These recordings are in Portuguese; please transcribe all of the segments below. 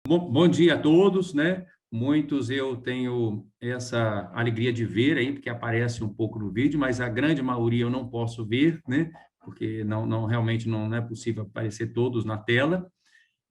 Bom dia a todos, né? Muitos eu tenho essa alegria de ver aí, porque aparece um pouco no vídeo, mas a grande maioria eu não posso ver, né? Porque realmente não é possível aparecer todos na tela.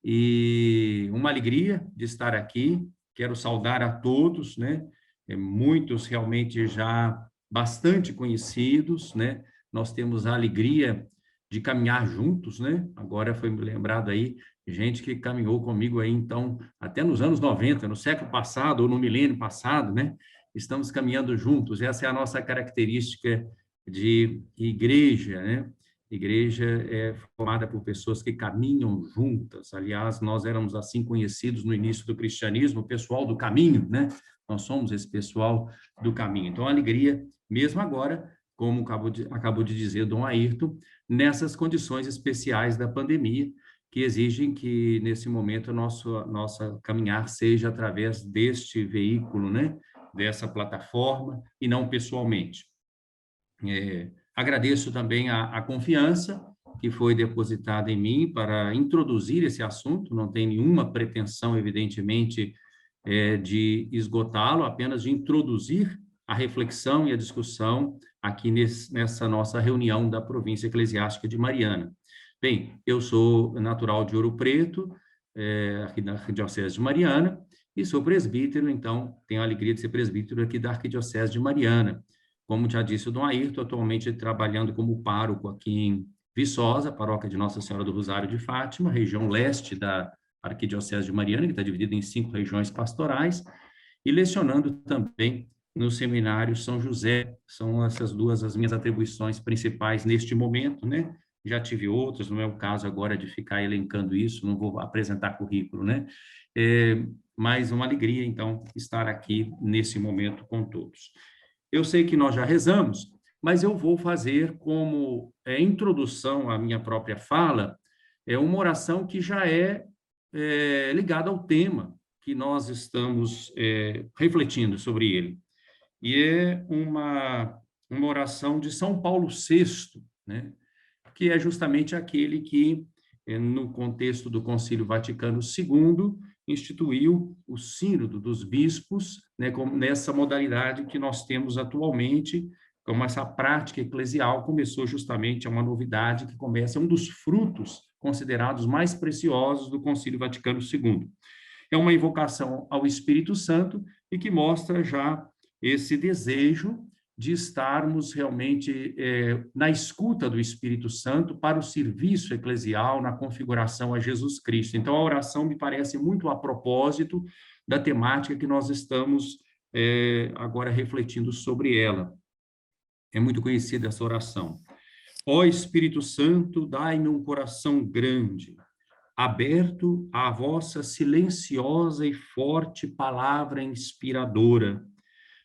E uma alegria de estar aqui. Quero saudar a todos, né? Muitos realmente já bastante conhecidos, né? Nós temos a alegria de caminhar juntos, né? Agora foi me lembrado aí, gente que caminhou comigo aí, então, até nos anos 90, no século passado ou no milênio passado, né? Estamos caminhando juntos. Essa é a nossa característica de igreja, né? Igreja é formada por pessoas que caminham juntas. Aliás, nós éramos assim conhecidos no início do cristianismo, o pessoal do caminho, né? Nós somos esse pessoal do caminho. Então, a alegria, mesmo agora, como acabou de dizer Dom Ayrton, nessas condições especiais da pandemia, que exigem que, nesse momento, nossa caminhar seja através deste veículo, né? Dessa plataforma, e não pessoalmente. Agradeço também a confiança que foi depositada em mim para introduzir esse assunto, não tem nenhuma pretensão, evidentemente, de esgotá-lo, apenas de introduzir a reflexão e a discussão aqui nessa nossa reunião da província eclesiástica de Mariana. Bem, eu sou natural de Ouro Preto, aqui da Arquidiocese de Mariana, e sou presbítero, então tenho a alegria de ser presbítero aqui da Arquidiocese de Mariana. Como já disse o Dom Ayrton, atualmente trabalhando como pároco aqui em Viçosa, paróquia de Nossa Senhora do Rosário de Fátima, região leste da Arquidiocese de Mariana, que está dividida em 5 regiões pastorais, e lecionando também no Seminário São José. São essas duas as minhas atribuições principais neste momento, né? Já tive outras, não é o caso agora de ficar elencando isso, não vou apresentar currículo, né? Mas uma alegria, então, estar aqui nesse momento com todos. Eu sei que nós já rezamos, mas eu vou fazer como introdução à minha própria fala, uma oração que já é ligada ao tema que nós estamos refletindo sobre ele. E é uma oração de São Paulo VI, né? Que é justamente aquele que, no contexto do Concílio Vaticano II, instituiu o Sínodo dos Bispos, né, como nessa modalidade que nós temos atualmente, como essa prática eclesial começou justamente, é uma novidade que começa, é um dos frutos considerados mais preciosos do Concílio Vaticano II. É uma invocação ao Espírito Santo e que mostra já esse desejo de estarmos realmente na escuta do Espírito Santo para o serviço eclesial, na configuração a Jesus Cristo. Então, a oração me parece muito a propósito da temática que nós estamos agora refletindo sobre ela. É muito conhecida essa oração. Ó Espírito Santo, dai-me um coração grande, aberto à vossa silenciosa e forte palavra inspiradora,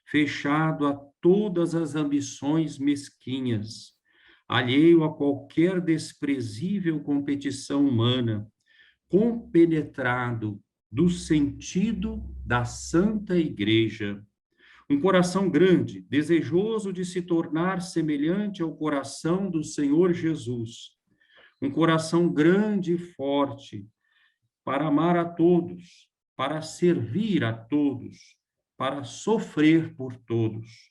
fechado a todas as ambições mesquinhas, alheio a qualquer desprezível competição humana, compenetrado do sentido da Santa Igreja. Um coração grande, desejoso de se tornar semelhante ao coração do Senhor Jesus. Um coração grande e forte, para amar a todos, para servir a todos, para sofrer por todos.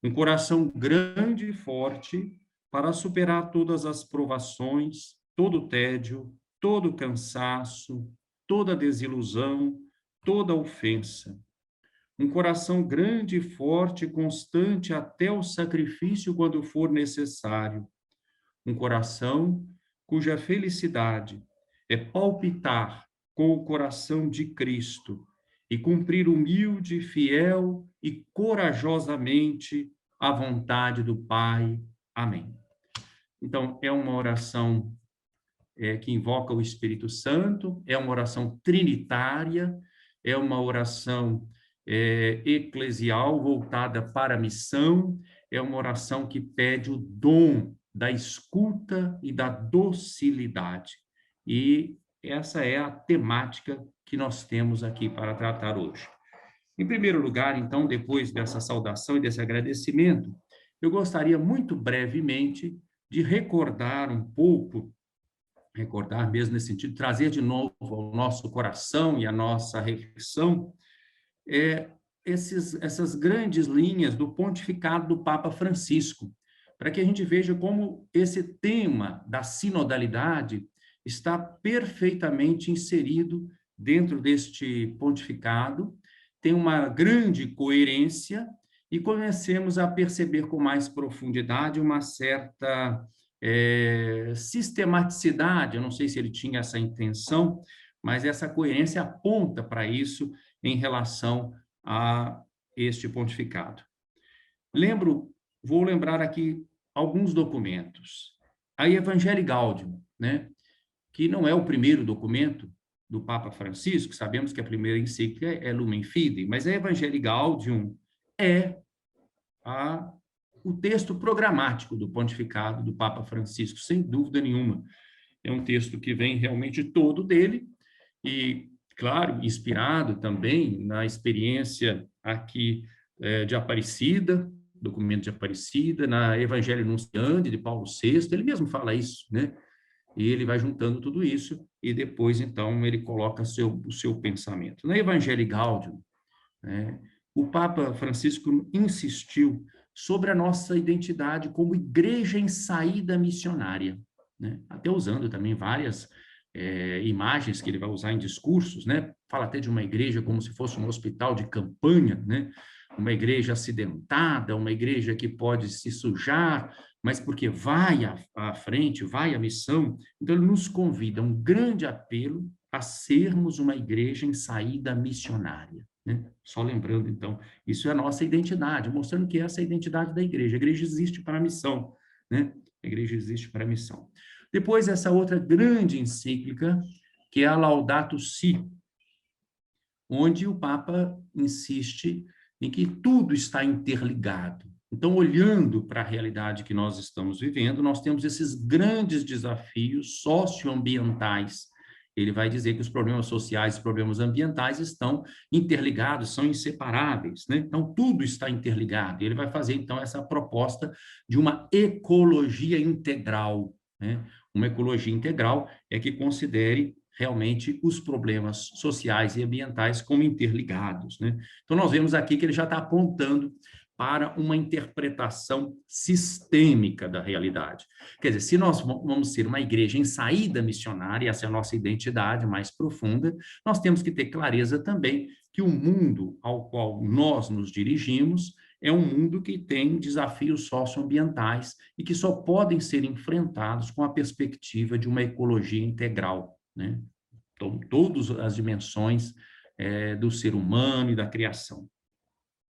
Um coração grande e forte para superar todas as provações, todo o tédio, todo o cansaço, toda desilusão, toda ofensa. Um coração grande e forte, constante até o sacrifício quando for necessário. Um coração cuja felicidade é palpitar com o coração de Cristo e cumprir humilde, fiel e corajosamente a vontade do Pai. Amém. Então, é uma oração que invoca o Espírito Santo, é uma oração trinitária, é uma oração eclesial voltada para a missão, é uma oração que pede o dom da escuta e da docilidade. E essa é a temática que nós temos aqui para tratar hoje. Em primeiro lugar, então, depois dessa saudação e desse agradecimento, eu gostaria muito brevemente de recordar um pouco recordar mesmo nesse sentido, trazer de novo ao nosso coração e à nossa reflexão essas grandes linhas do pontificado do Papa Francisco, para que a gente veja como esse tema da sinodalidade está perfeitamente inserido dentro deste pontificado, tem uma grande coerência e comecemos a perceber com mais profundidade uma certa sistematicidade. Eu não sei se ele tinha essa intenção, mas essa coerência aponta para isso em relação a este pontificado. Vou lembrar aqui alguns documentos. A Evangelii Gaudium, né, que não é o primeiro documento do Papa Francisco, sabemos que a primeira encíclica é Lumen Fidei, mas a Evangelii Gaudium é o texto programático do pontificado do Papa Francisco, sem dúvida nenhuma. É um texto que vem realmente todo dele e, claro, inspirado também na experiência aqui de Aparecida, documento de Aparecida, na Evangelho Nunciandi, de Paulo VI, ele mesmo fala isso, né? E ele vai juntando tudo isso e depois, então, ele coloca o seu pensamento. Na Evangelii Gaudium, né, o Papa Francisco insistiu sobre a nossa identidade como igreja em saída missionária, né? Até usando também várias imagens que ele vai usar em discursos, né? Fala até de uma igreja como se fosse um hospital de campanha, né? Uma igreja acidentada, uma igreja que pode se sujar, mas porque vai à frente, vai à missão. Então, ele nos convida a um grande apelo a sermos uma igreja em saída missionária, né? Só lembrando, então, isso é a nossa identidade, mostrando que essa é a identidade da igreja. A igreja existe para a missão, né? A igreja existe para a missão. Depois, essa outra grande encíclica, que é a Laudato Si, onde o Papa insiste em que tudo está interligado. Então, olhando para a realidade que nós estamos vivendo, nós temos esses grandes desafios socioambientais. Ele vai dizer que os problemas sociais e os problemas ambientais estão interligados, são inseparáveis, né? Então, tudo está interligado. Ele vai fazer, então, essa proposta de uma ecologia integral, né? Uma ecologia integral é que considere realmente os problemas sociais e ambientais como interligados, né? Então, nós vemos aqui que ele já está apontando para uma interpretação sistêmica da realidade. Quer dizer, se nós vamos ser uma igreja em saída missionária, essa é a nossa identidade mais profunda, nós temos que ter clareza também que o mundo ao qual nós nos dirigimos é um mundo que tem desafios socioambientais e que só podem ser enfrentados com a perspectiva de uma ecologia integral, né? Então, todas as dimensões do ser humano e da criação.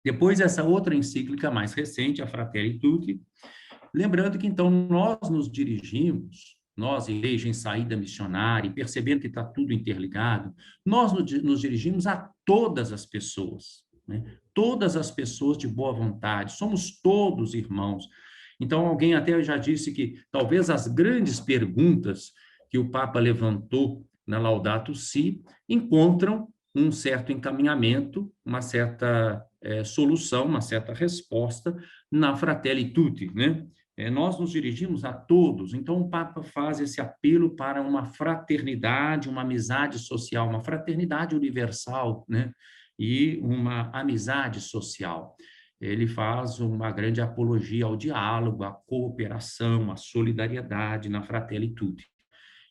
Depois, essa outra encíclica mais recente, a Fratelli Tutti, lembrando que, então, nós nos dirigimos, nós, igreja em saída missionária, e percebendo que está tudo interligado, nós nos dirigimos a todas as pessoas, né? Todas as pessoas de boa vontade, somos todos irmãos. Então, alguém até já disse que talvez as grandes perguntas que o Papa levantou na Laudato Si encontram um certo encaminhamento, uma certa solução, uma certa resposta na Fratelli Tutti, né? Nós nos dirigimos a todos, então o Papa faz esse apelo para uma fraternidade, uma amizade social, uma fraternidade universal, né? E uma amizade social. Ele faz uma grande apologia ao diálogo, à cooperação, à solidariedade na Fratelli Tutti.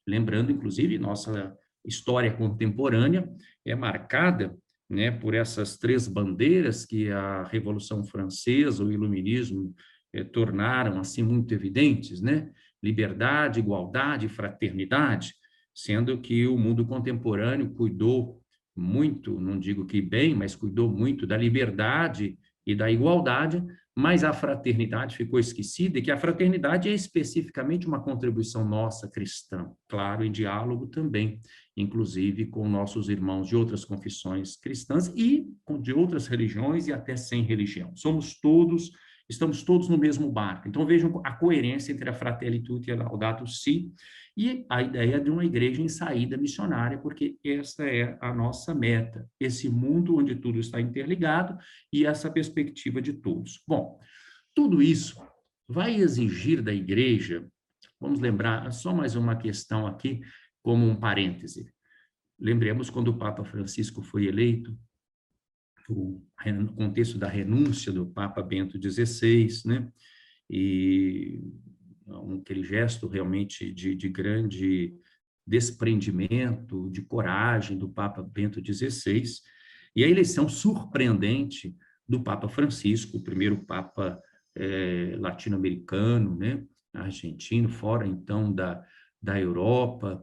Lembrando, inclusive, nossa história contemporânea é marcada, né, por essas três bandeiras que a Revolução Francesa, o Iluminismo, tornaram assim muito evidentes, né? Liberdade, igualdade e fraternidade, sendo que o mundo contemporâneo cuidou muito, não digo que bem, mas cuidou muito da liberdade e da igualdade, mas a fraternidade ficou esquecida, e que a fraternidade é especificamente uma contribuição nossa cristã, claro, em diálogo também, inclusive com nossos irmãos de outras confissões cristãs e de outras religiões e até sem religião. Estamos todos no mesmo barco. Então vejam a coerência entre a Fratelli Tutti e a Laudato Si e a ideia de uma igreja em saída missionária, porque essa é a nossa meta, esse mundo onde tudo está interligado e essa perspectiva de todos. Bom, tudo isso vai exigir da igreja Vamos lembrar só mais uma questão aqui, como um parêntese. Lembremos quando o Papa Francisco foi eleito, o contexto da renúncia do Papa Bento XVI, né? E aquele gesto realmente de grande desprendimento, de coragem do Papa Bento XVI, e a eleição surpreendente do Papa Francisco, o primeiro Papa latino-americano, né, argentino, fora então da Europa.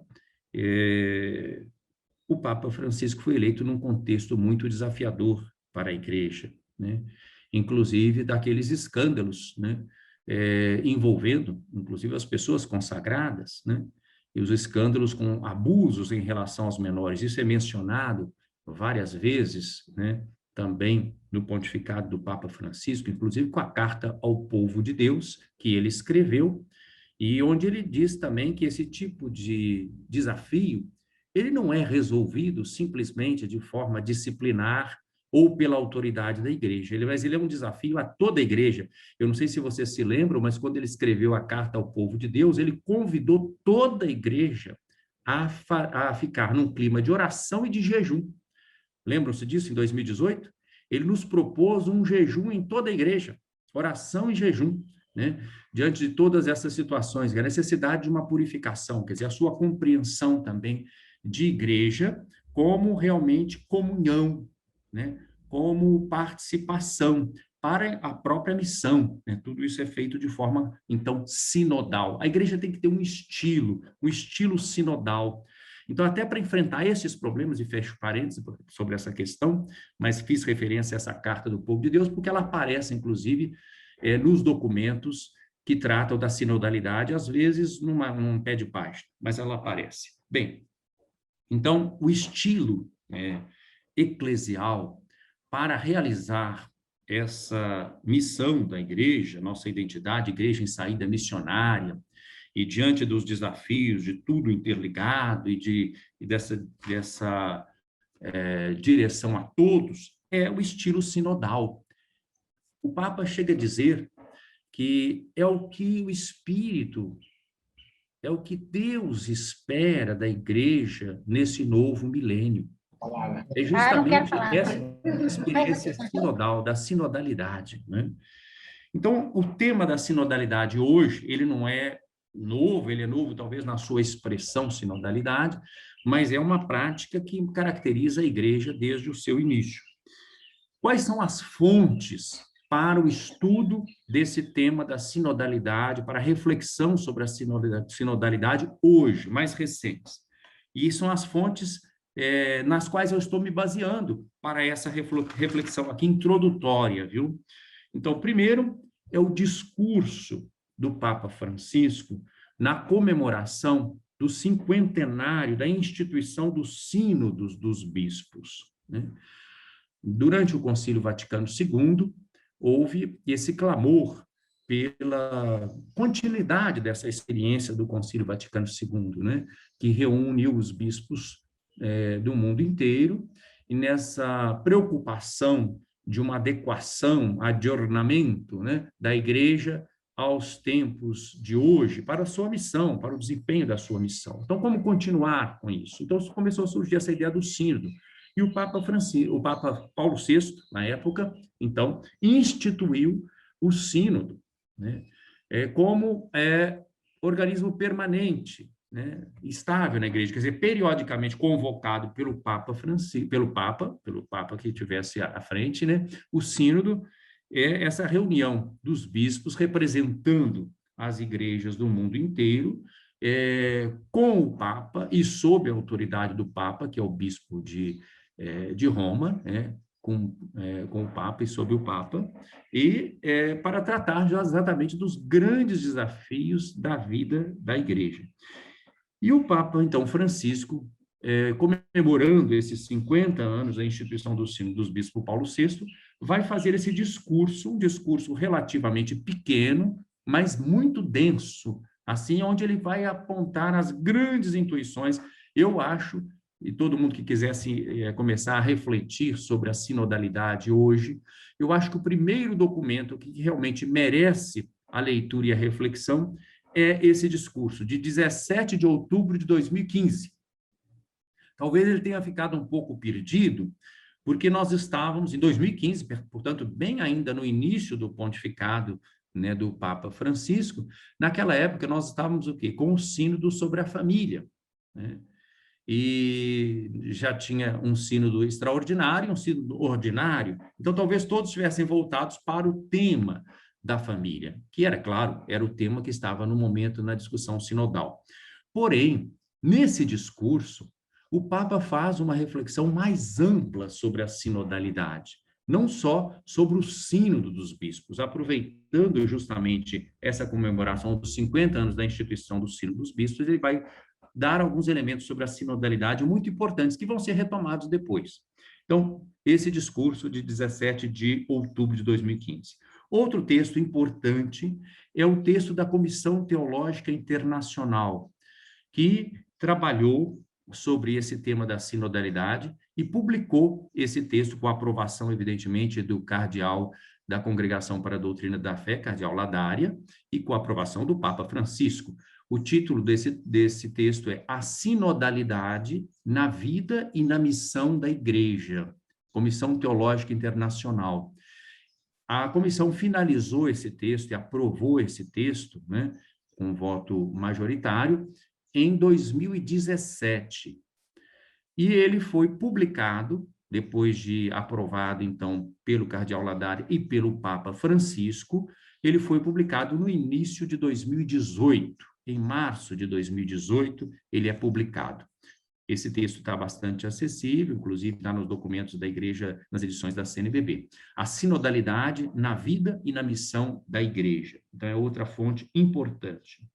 O Papa Francisco foi eleito num contexto muito desafiador para a Igreja, né, inclusive daqueles escândalos, né, envolvendo, inclusive, as pessoas consagradas, né, e os escândalos com abusos em relação aos menores. Isso é mencionado várias vezes, né, também no pontificado do Papa Francisco, inclusive com a carta ao povo de Deus, que ele escreveu, e onde ele diz também que esse tipo de desafio, ele não é resolvido simplesmente de forma disciplinar ou pela autoridade da igreja, mas ele é um desafio a toda a igreja. Eu não sei se vocês se lembram, mas quando ele escreveu a carta ao povo de Deus, ele convidou toda a igreja a ficar num clima de oração e de jejum. Lembram-se disso em 2018? Ele nos propôs um jejum em toda a igreja, oração e jejum, né? Diante de todas essas situações, a necessidade de uma purificação, quer dizer, a sua compreensão também de igreja como realmente comunhão, né? Como participação para a própria missão, né? Tudo isso é feito de forma, então, sinodal. A igreja tem que ter um estilo sinodal. Então, até para enfrentar esses problemas, e fecho parênteses sobre essa questão, mas fiz referência a essa carta do povo de Deus, porque ela aparece, inclusive, nos documentos que tratam da sinodalidade, às vezes num pé de página, mas ela aparece. Bem, então, o estilo eclesial para realizar essa missão da igreja, nossa identidade, igreja em saída missionária, e diante dos desafios de tudo interligado e dessa direção a todos, é o estilo sinodal. O Papa chega a dizer que é o que o Espírito, é o que Deus espera da igreja nesse novo milênio. É justamente essa experiência sinodal, da sinodalidade, né? Então, o tema da sinodalidade hoje, ele não é novo, ele é novo talvez na sua expressão sinodalidade, mas é uma prática que caracteriza a igreja desde o seu início. Quais são as fontes para o estudo desse tema da sinodalidade, para a reflexão sobre a sinodalidade hoje, mais recentes? E são as fontes nas quais eu estou me baseando para essa reflexão aqui introdutória, viu? Então, primeiro é o discurso do Papa Francisco na comemoração do cinquentenário da instituição dos sínodos dos bispos, né? Durante o Concílio Vaticano II, houve esse clamor pela continuidade dessa experiência do Concílio Vaticano II, né? Que reúne os bispos do mundo inteiro, e nessa preocupação de uma adequação, adornamento, né, da igreja aos tempos de hoje, para a sua missão, para o desempenho da sua missão. Então, como continuar com isso? Então, começou a surgir essa ideia do sínodo. E o Papa Paulo VI, na época, então, instituiu o sínodo, né, como organismo permanente, né, estável na igreja, quer dizer, periodicamente convocado pelo Papa Francisco, pelo Papa que tivesse à frente, né, o sínodo é essa reunião dos bispos representando as igrejas do mundo inteiro, com o Papa e sob a autoridade do Papa, que é o bispo de Roma, com o Papa e sob o Papa, e para tratar exatamente dos grandes desafios da vida da igreja. E o Papa, então, Francisco, comemorando esses 50 anos da instituição do Sínodo dos Bispos Paulo VI, vai fazer esse discurso, um discurso relativamente pequeno, mas muito denso, assim, onde ele vai apontar as grandes intuições. Eu acho, e todo mundo que quisesse começar a refletir sobre a sinodalidade hoje, eu acho que o primeiro documento que realmente merece a leitura e a reflexão é esse discurso de 17 de outubro de 2015. Talvez ele tenha ficado um pouco perdido, porque nós estávamos em 2015, portanto, bem ainda no início do pontificado, né, do Papa Francisco. Naquela época, nós estávamos o quê? Com o sínodo sobre a família, né? E já tinha um sínodo extraordinário e um sínodo ordinário. Então, talvez todos estivessem voltados para o tema da família, que era, claro, era o tema que estava no momento na discussão sinodal. Porém, nesse discurso, o Papa faz uma reflexão mais ampla sobre a sinodalidade, não só sobre o sínodo dos bispos, aproveitando justamente essa comemoração dos 50 anos da instituição do sínodo dos bispos, ele vai dar alguns elementos sobre a sinodalidade muito importantes que vão ser retomados depois. Então, esse discurso de 17 de outubro de 2015. Outro texto importante é o texto da Comissão Teológica Internacional, que trabalhou sobre esse tema da sinodalidade e publicou esse texto com a aprovação, evidentemente, do cardeal da Congregação para a Doutrina da Fé, cardeal Ladária, e com a aprovação do Papa Francisco. O título desse texto é A Sinodalidade na Vida e na Missão da Igreja, Comissão Teológica Internacional. A comissão finalizou esse texto e aprovou esse texto, né, com voto majoritário, em 2017. E ele foi publicado, depois de aprovado, então, pelo cardeal Ladária e pelo Papa Francisco, ele foi publicado no início de 2018. Em março de 2018, ele é publicado. Esse texto está bastante acessível, inclusive está nos documentos da Igreja, nas edições da CNBB. A sinodalidade na vida e na missão da Igreja. Então, é outra fonte importante.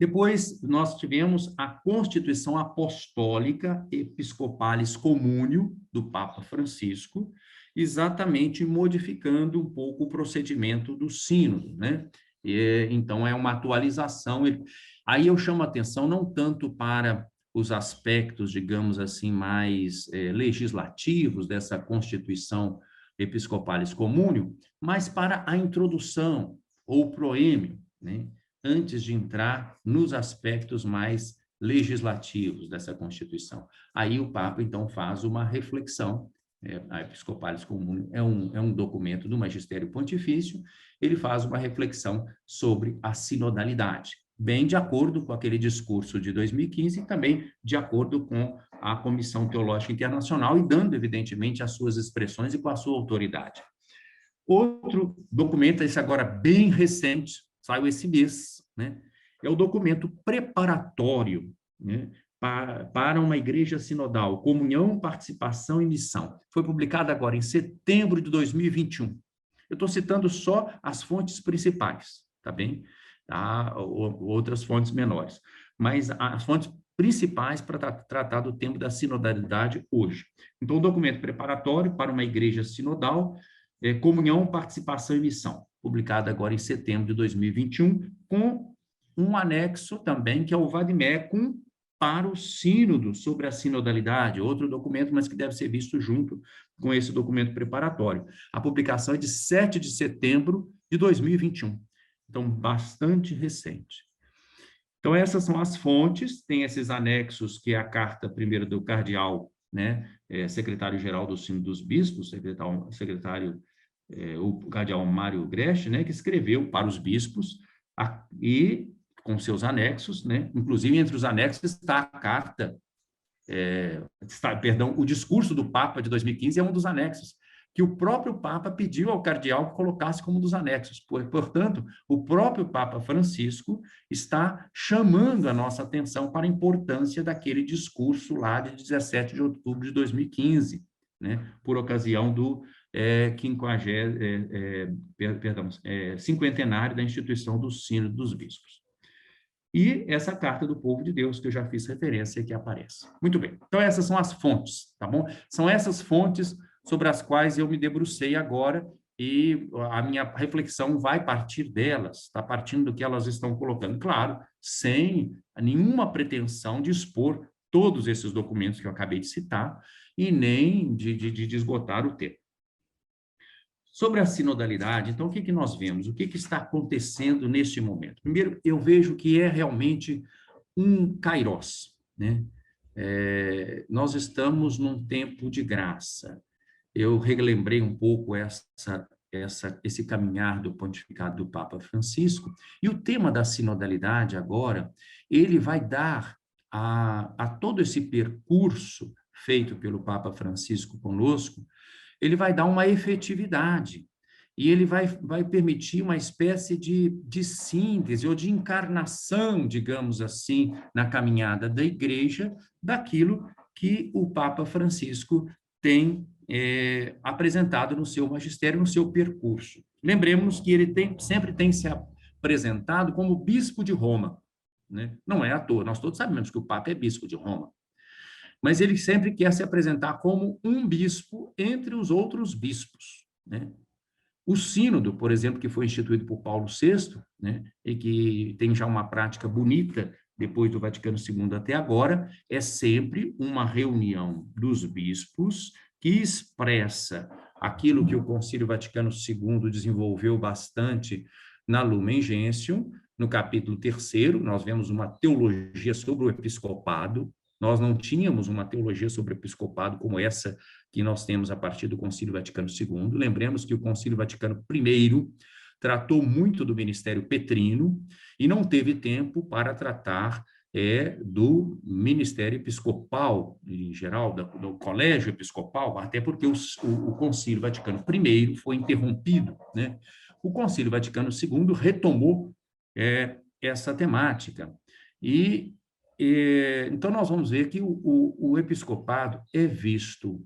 Depois, nós tivemos a Constituição Apostólica Episcopalis Communio, do Papa Francisco, exatamente modificando um pouco o procedimento do sínodo, né? Então, é uma atualização. Aí eu chamo a atenção não tanto para os aspectos, digamos assim, mais legislativos dessa Constituição Episcopalis Communio, mas para a introdução, ou proêmio, né? Antes de entrar nos aspectos mais legislativos dessa Constituição. Aí o Papa, então, faz uma reflexão. A Episcopalis Communio é um documento do Magistério Pontifício, ele faz uma reflexão sobre a sinodalidade, bem de acordo com aquele discurso de 2015 e também de acordo com a Comissão Teológica Internacional e dando, evidentemente, as suas expressões e com a sua autoridade. Outro documento, esse agora bem recente, saiu esse mês, né? É o documento preparatório, né, para uma igreja sinodal, comunhão, participação e missão. Foi publicado agora em setembro de 2021. Eu estou citando só as fontes principais, tá bem? Outras fontes menores. Mas as fontes principais para tratar do tema da sinodalidade hoje. Então, o documento preparatório para uma igreja sinodal, comunhão, participação e missão, publicado agora em setembro de 2021, com um anexo também, que é o Vademecum para o sínodo sobre a sinodalidade, outro documento, mas que deve ser visto junto com esse documento preparatório. A publicação é de 7 de setembro de 2021, então bastante recente. Então essas são as fontes, tem esses anexos, que é a carta primeiro do cardeal, né, secretário-geral do Sínodo dos Bispos, o cardeal Mário Grech, né, que escreveu para os bispos, e com seus anexos, né, inclusive entre os anexos está a carta, o discurso do Papa de 2015 é um dos anexos, que o próprio Papa pediu ao cardeal que colocasse como um dos anexos. Portanto, o próprio Papa Francisco está chamando a nossa atenção para a importância daquele discurso lá de 17 de outubro de 2015, né, por ocasião do cinquentenário da instituição do Sínodo dos Bispos. E essa carta do povo de Deus, que eu já fiz referência, que aparece. Muito bem. Então, essas são as fontes, tá bom? São essas fontes sobre as quais eu me debrucei agora, e a minha reflexão vai partir delas, está partindo do que elas estão colocando. Claro, sem nenhuma pretensão de expor todos esses documentos que eu acabei de citar, e nem de esgotar o tempo. Sobre a sinodalidade, então, o que nós vemos? O que está acontecendo neste momento? Primeiro, eu vejo que é realmente um kairos, né? Nós estamos num tempo de graça. Eu relembrei um pouco esse caminhar do pontificado do Papa Francisco, e o tema da sinodalidade agora, ele vai dar a todo esse percurso feito pelo Papa Francisco conosco, ele vai dar uma efetividade, e ele vai permitir uma espécie de síntese ou de encarnação, digamos assim, na caminhada da Igreja, daquilo que o Papa Francisco tem apresentado no seu magistério, no seu percurso. Lembremos que ele sempre tem se apresentado como bispo de Roma, né? Não é à toa, nós todos sabemos que o Papa é bispo de Roma, mas ele sempre quer se apresentar como um bispo entre os outros bispos, né? O sínodo, por exemplo, que foi instituído por Paulo VI, né, e que tem já uma prática bonita depois do Vaticano II até agora, é sempre uma reunião dos bispos que expressa aquilo que o Concílio Vaticano II desenvolveu bastante na Lumen Gentium. No capítulo 3º, nós vemos uma teologia sobre o episcopado. Nós não tínhamos uma teologia sobre o episcopado como essa que nós temos a partir do Concílio Vaticano II. Lembremos que o Concílio Vaticano I tratou muito do ministério petrino e não teve tempo para tratar do ministério episcopal, em geral, do colégio episcopal, até porque o Concílio Vaticano I foi interrompido, né? O Concílio Vaticano II retomou essa temática. Então, nós vamos ver que o episcopado é visto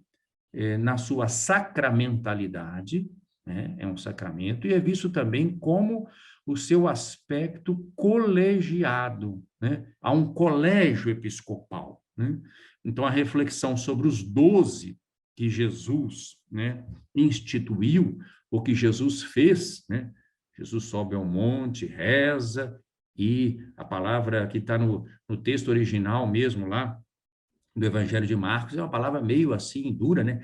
na sua sacramentalidade, né? É um sacramento, e é visto também como o seu aspecto colegiado, né? Há um colégio episcopal, né? Então, a reflexão sobre os 12 que Jesus, né, instituiu, o que Jesus fez, né? Jesus sobe ao monte, reza, e a palavra que está no texto original mesmo lá, do Evangelho de Marcos, é uma palavra meio assim, dura, né?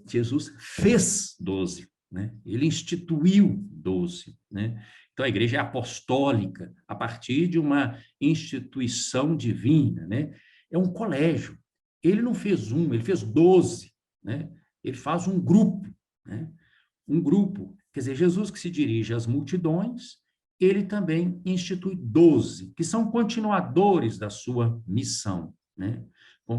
Jesus fez 12, né? Ele instituiu 12, né? Então, a igreja é apostólica, a partir de uma instituição divina, né? É um colégio. Ele não fez ele fez 12, né? Ele faz um grupo, né? Um grupo. Quer dizer, Jesus que se dirige às multidões, ele também institui 12, que são continuadores da sua missão, né?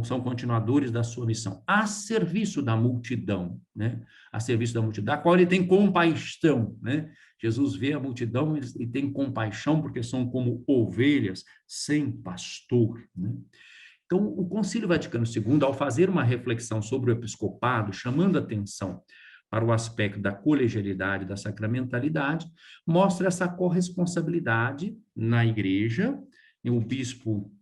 São continuadores da sua missão, a serviço da multidão, né? A serviço da multidão, da qual ele tem compaixão, né? Jesus vê a multidão e tem compaixão, porque são como ovelhas sem pastor, né? Então, o Concílio Vaticano II, ao fazer uma reflexão sobre o episcopado, chamando atenção para o aspecto da colegialidade, da sacramentalidade, mostra essa corresponsabilidade na igreja. E o bispo,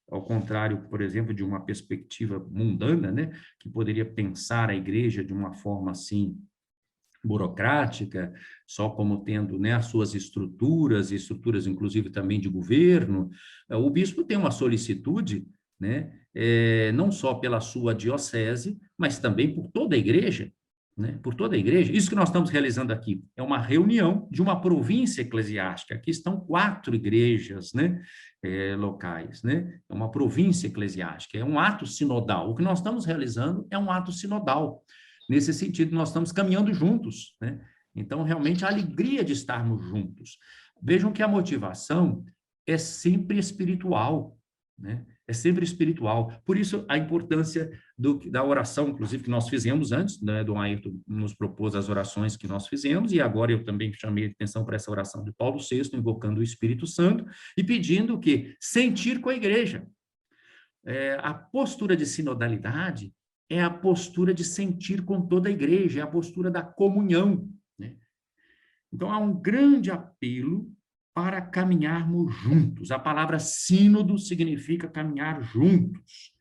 ao contrário, por exemplo, de uma perspectiva mundana, né, que poderia pensar a igreja de uma forma assim burocrática, só como tendo, né, as suas estruturas, e estruturas inclusive também de governo, o bispo tem uma solicitude, né, não só pela sua diocese, mas também por toda a igreja, né, por toda a igreja. Isso que nós estamos realizando aqui é uma reunião de uma província eclesiástica. Aqui estão 4 igrejas, né, locais, né? É uma província eclesiástica, é um ato sinodal. O que nós estamos realizando é um ato sinodal. Nesse sentido, nós estamos caminhando juntos, né? Então, realmente, a alegria de estarmos juntos. Vejam que a motivação é sempre espiritual, né? É sempre espiritual. Por isso, a importância da oração, inclusive, que nós fizemos antes, né? Dom Ayrton nos propôs as orações que nós fizemos, e agora eu também chamei a atenção para essa oração de Paulo VI, invocando o Espírito Santo, e pedindo o quê? Sentir com a igreja. A postura de sinodalidade é a postura de sentir com toda a igreja, é a postura da comunhão, né? Então, há um grande apelo para caminharmos juntos. A palavra sínodo significa caminhar juntos.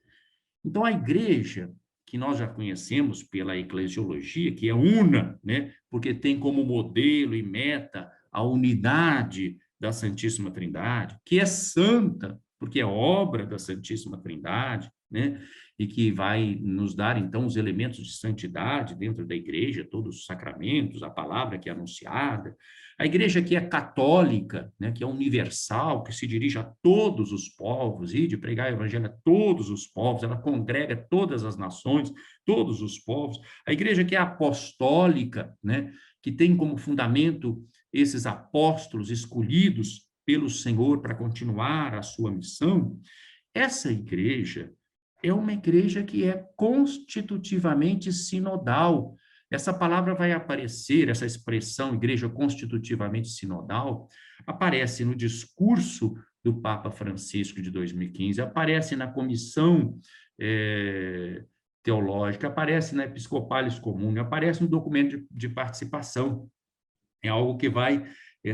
Então, a igreja, que nós já conhecemos pela eclesiologia, que é una, né? Porque tem como modelo e meta a unidade da Santíssima Trindade, que é santa, porque é obra da Santíssima Trindade, né? E que vai nos dar, então, os elementos de santidade dentro da igreja, todos os sacramentos, a palavra que é anunciada. A igreja que é católica, né? Que é universal, que se dirige a todos os povos, e de pregar o evangelho a todos os povos, ela congrega todas as nações, todos os povos. A igreja que é apostólica, né? Que tem como fundamento esses apóstolos escolhidos pelo Senhor para continuar a sua missão. Essa igreja é uma igreja que é constitutivamente sinodal. Essa palavra vai aparecer, essa expressão, igreja constitutivamente sinodal, aparece no discurso do Papa Francisco de 2015, aparece na comissão teológica, aparece na Episcopalis Comune, aparece no documento de participação. É algo que vai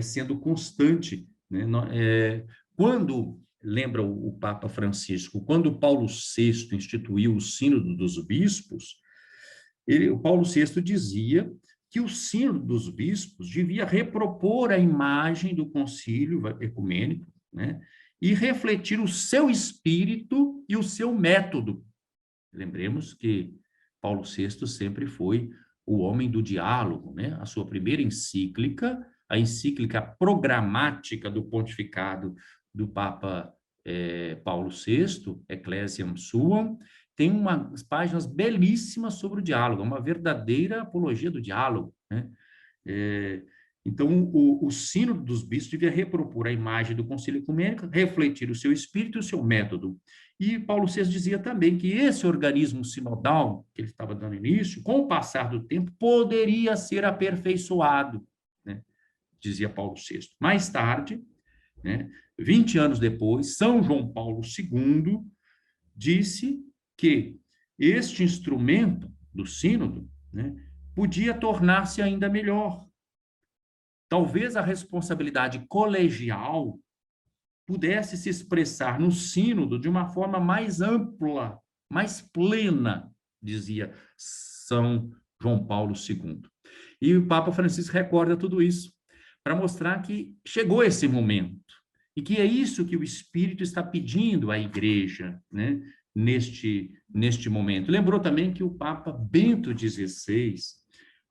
sendo constante, né? Quando, lembra o Papa Francisco, quando Paulo VI instituiu o Sínodo dos Bispos, o Paulo VI dizia que o Sínodo dos Bispos devia repropor a imagem do concílio ecumênico, né? E refletir o seu espírito e o seu método. Lembremos que Paulo VI sempre foi o homem do diálogo, né? A sua primeira encíclica, a encíclica programática do pontificado do Papa Paulo VI, Ecclesiam Suam, tem umas páginas belíssimas sobre o diálogo, uma verdadeira apologia do diálogo, né? Então, o Sínodo dos Bispos devia repropor a imagem do Concílio Ecumênico, refletir o seu espírito e o seu método. E Paulo VI dizia também que esse organismo sinodal, que ele estava dando início, com o passar do tempo, poderia ser aperfeiçoado, né? Dizia Paulo VI. Mais tarde, né, 20 anos depois, São João Paulo II disse que este instrumento do sínodo, né, podia tornar-se ainda melhor. Talvez a responsabilidade colegial pudesse se expressar no sínodo de uma forma mais ampla, mais plena, dizia São João Paulo II. E o Papa Francisco recorda tudo isso, para mostrar que chegou esse momento, e que é isso que o Espírito está pedindo à Igreja, né, neste momento. Lembrou também que o Papa Bento XVI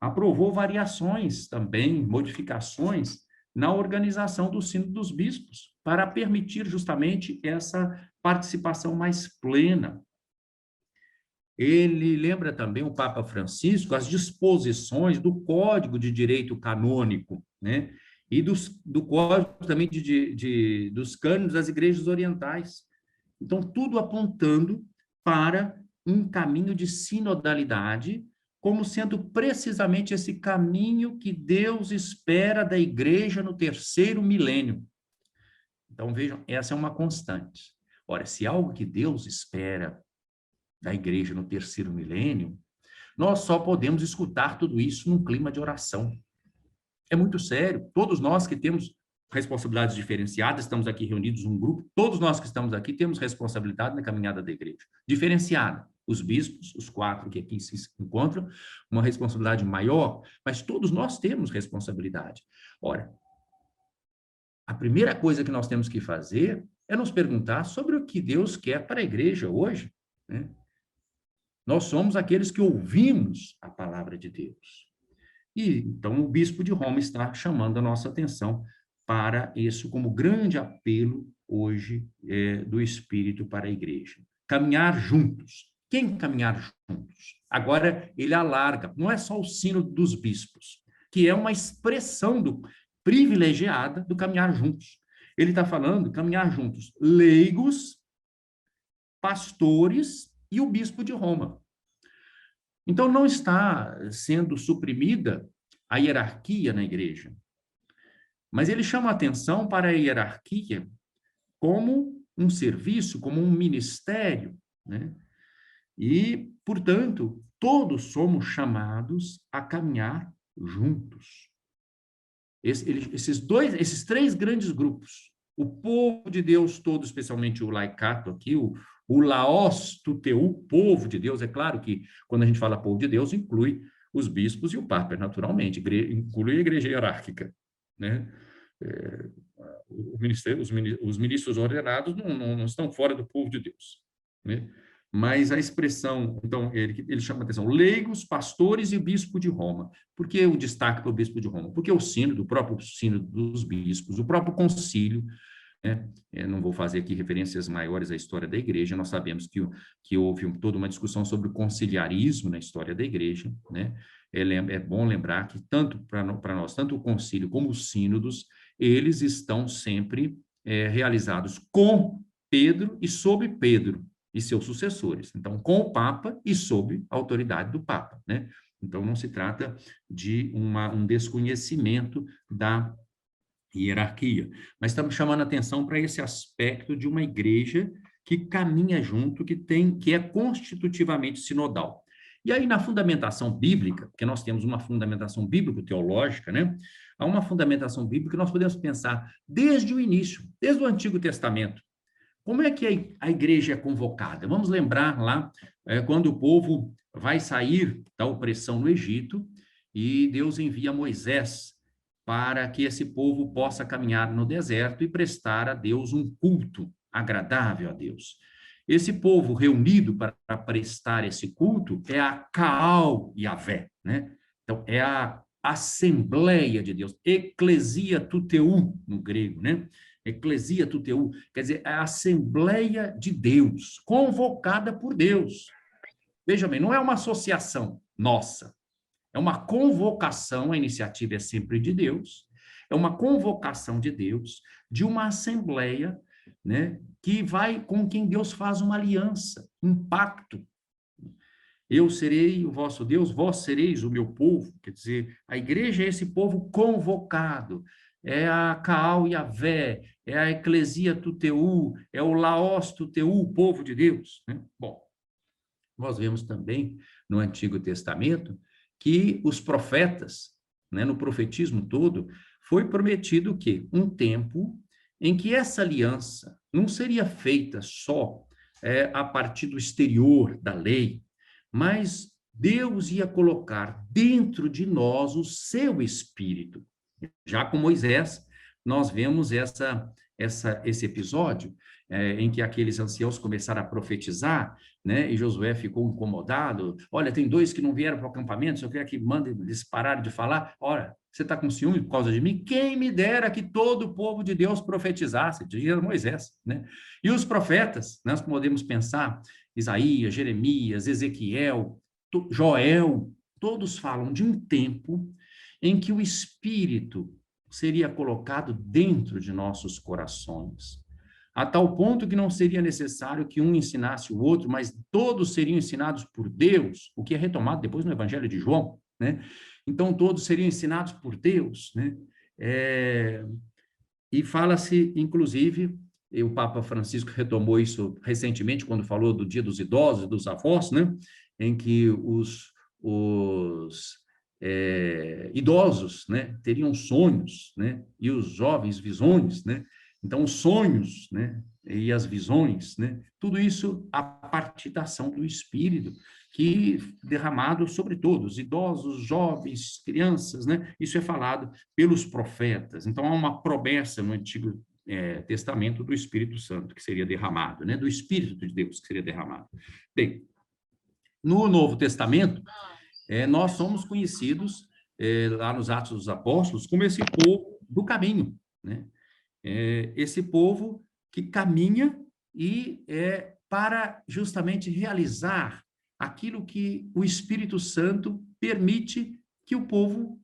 aprovou variações também, modificações, na organização do Sínodo dos Bispos, para permitir justamente essa participação mais plena. Ele lembra também, o Papa Francisco, as disposições do Código de Direito Canônico, né? E do Código também dos cânones das igrejas orientais. Então, tudo apontando para um caminho de sinodalidade, como sendo precisamente esse caminho que Deus espera da igreja no terceiro milênio. Então, vejam, essa é uma constante. Ora, se algo que Deus espera da igreja no terceiro milênio, nós só podemos escutar tudo isso num clima de oração. É muito sério. Todos nós que temos responsabilidades diferenciadas, estamos aqui reunidos num grupo, todos nós que estamos aqui temos responsabilidade na caminhada da igreja. Diferenciada. Os bispos, os 4 que aqui se encontram, uma responsabilidade maior, mas todos nós temos responsabilidade. Ora, a primeira coisa que nós temos que fazer é nos perguntar sobre o que Deus quer para a igreja hoje, né? Nós somos aqueles que ouvimos a palavra de Deus. E então o bispo de Roma está chamando a nossa atenção para isso como grande apelo hoje do Espírito para a igreja. Caminhar juntos. Quem caminhar juntos? Agora ele alarga, não é só o sínodo dos bispos, que é uma expressão privilegiada do caminhar juntos. Ele está falando caminhar juntos leigos, pastores e o bispo de Roma. Então, não está sendo suprimida a hierarquia na igreja, mas ele chama a atenção para a hierarquia como um serviço, como um ministério, né? E, portanto, todos somos chamados a caminhar juntos. Esses 3 grandes grupos, o povo de Deus todo, especialmente o laicato aqui, o laos tuteu, povo de Deus, é claro que quando a gente fala povo de Deus, inclui os bispos e o papa, naturalmente, inclui a igreja hierárquica, né? os ministros ordenados não estão fora do povo de Deus, né? Mas a expressão, então, ele chama a atenção, leigos, pastores e bispo de Roma. Por que o destaque para o bispo de Roma? Porque o próprio sínodo dos bispos, o próprio concílio, né? Eu não vou fazer aqui referências maiores à história da igreja, nós sabemos que houve toda uma discussão sobre o conciliarismo na história da igreja, né? É bom lembrar que tanto para nós, tanto o concílio como os sínodos, eles estão sempre realizados com Pedro e sob Pedro e seus sucessores. Então, com o Papa e sob a autoridade do Papa, né? Então, não se trata de um desconhecimento da hierarquia, mas estamos chamando a atenção para esse aspecto de uma igreja que caminha junto, que é constitutivamente sinodal. E aí, na fundamentação bíblica, porque nós temos uma fundamentação bíblico-teológica, né? Há uma fundamentação bíblica que nós podemos pensar desde o início, desde o Antigo Testamento. Como é que a igreja é convocada? Vamos lembrar lá, quando o povo vai sair da opressão no Egito, e Deus envia Moisés para que esse povo possa caminhar no deserto e prestar a Deus um culto agradável a Deus. Esse povo reunido para prestar esse culto é a Kaal Yavé, né? Então, é a Assembleia de Deus, Eclesia Tuteu, no grego, né? Eclesia Tuteu, quer dizer, a Assembleia de Deus, convocada por Deus. Veja bem, não é uma associação nossa, é uma convocação, a iniciativa é sempre de Deus, é uma convocação de Deus, de uma assembleia, né, que vai com quem Deus faz uma aliança, um pacto. Eu serei o vosso Deus, vós sereis o meu povo. Quer dizer, a igreja é esse povo convocado, é a Kaal Yavé, é a Eclesia Tuteu, é o Laos Tuteu, o povo de Deus, né? Bom, nós vemos também no Antigo Testamento que os profetas, né, no profetismo todo, foi prometido o quê? Um tempo em que essa aliança não seria feita só a partir do exterior da lei, mas Deus ia colocar dentro de nós o seu Espírito. Já com Moisés, nós vemos esse episódio em que aqueles anciãos começaram a profetizar, né? E Josué ficou incomodado. Olha, tem 2 que não vieram para o acampamento, só quer que mandem eles pararem de falar. Olha, você está com ciúme por causa de mim? Quem me dera que todo o povo de Deus profetizasse, dizia Moisés, né? E os profetas, nós podemos pensar, Isaías, Jeremias, Ezequiel, Joel, todos falam de um tempo em que o Espírito seria colocado dentro de nossos corações, a tal ponto que não seria necessário que um ensinasse o outro, mas todos seriam ensinados por Deus, o que é retomado depois no Evangelho de João, né? Então, todos seriam ensinados por Deus, né? E fala-se, inclusive, e o Papa Francisco retomou isso recentemente, quando falou do Dia dos Idosos, dos avós, né? Em que os idosos, né, teriam sonhos, né, e os jovens visões, né? Então, os sonhos, né, e as visões, né, tudo isso a partir da ação do Espírito, que derramado sobre todos, idosos, jovens, crianças, né? Isso é falado pelos profetas. Então, há uma promessa no Antigo Testamento do Espírito Santo que seria derramado, né? Do Espírito de Deus que seria derramado. Bem, no Novo Testamento, nós somos conhecidos lá nos Atos dos Apóstolos como esse povo do caminho, né? Esse povo que caminha e para justamente realizar aquilo que o Espírito Santo permite que o povo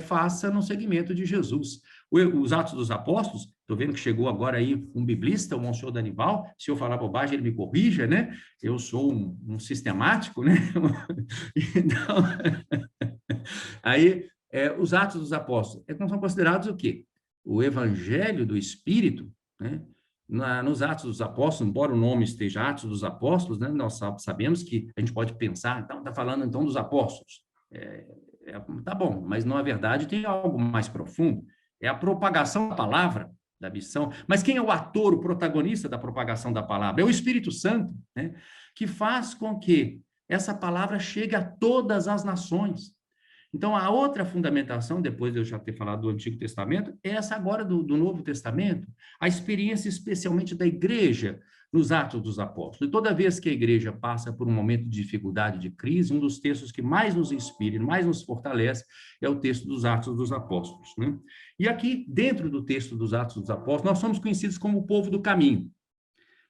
faça no seguimento de Jesus. Os Atos dos Apóstolos, estou vendo que chegou agora aí um biblista, o Monsenhor Danival, se eu falar bobagem, ele me corrija, né? Eu sou um sistemático, né? Então, aí, os Atos dos Apóstolos são considerados o quê? O Evangelho do Espírito, né? Nos Atos dos Apóstolos, embora o nome esteja Atos dos Apóstolos, né? Nós sabemos que a gente pode pensar, então, está falando então dos apóstolos. Tá bom, mas na verdade tem algo mais profundo, é a propagação da palavra, da missão. Mas quem é o ator, o protagonista da propagação da palavra? É o Espírito Santo, né? Que faz com que essa palavra chegue a todas as nações. Então, a outra fundamentação, depois de eu já ter falado do Antigo Testamento, é essa agora do Novo Testamento, a experiência especialmente da igreja nos Atos dos Apóstolos. E toda vez que a igreja passa por um momento de dificuldade, de crise, um dos textos que mais nos inspira, mais nos fortalece, é o texto dos Atos dos Apóstolos, né? E aqui, dentro do texto dos Atos dos Apóstolos, nós somos conhecidos como o povo do caminho.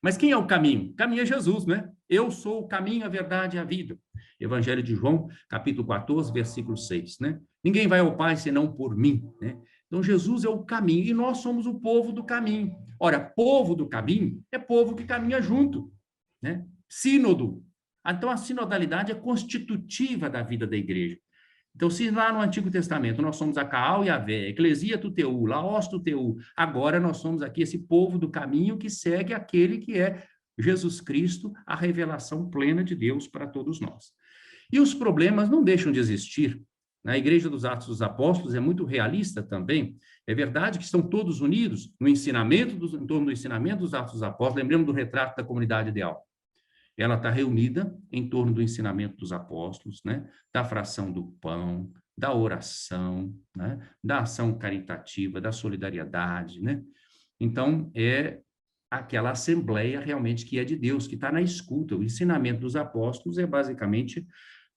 Mas quem é o caminho? O caminho é Jesus, né? Eu sou o caminho, a verdade e a vida. Evangelho de João, capítulo 14, versículo 6, né? Ninguém vai ao Pai senão por mim, né? Então, Jesus é o caminho e nós somos o povo do caminho. Ora, povo do caminho é povo que caminha junto, né? Sínodo. Então, a sinodalidade é constitutiva da vida da igreja. Então, se lá no Antigo Testamento nós somos a Caal e a Vé, Eclesia Tuteu, Laos Tuteu, agora nós somos aqui esse povo do caminho que segue aquele que é Jesus Cristo, a revelação plena de Deus para todos nós. E os problemas não deixam de existir. Na Igreja dos Atos dos Apóstolos é muito realista também. É verdade que estão todos unidos no ensinamento, em torno do ensinamento dos Atos dos Apóstolos. Lembremos do retrato da comunidade ideal. Ela está reunida em torno do ensinamento dos apóstolos, né? Da fração do pão, da oração, né? Da ação caritativa, da solidariedade, né? Então, é aquela assembleia realmente que é de Deus, que está na escuta. O ensinamento dos apóstolos é basicamente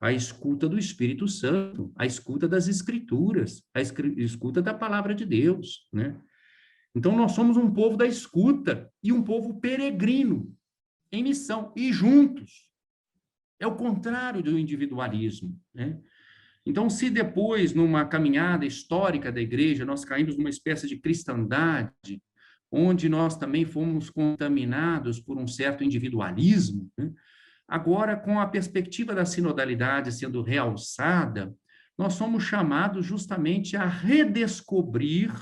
a escuta do Espírito Santo, a escuta das Escrituras, a escuta da palavra de Deus, né? Então, nós somos um povo da escuta e um povo peregrino, em missão, e juntos. É o contrário do individualismo, né? Então, se depois, numa caminhada histórica da igreja, nós caímos numa espécie de cristandade, onde nós também fomos contaminados por um certo individualismo, né? Agora, com a perspectiva da sinodalidade sendo realçada, nós somos chamados justamente a redescobrir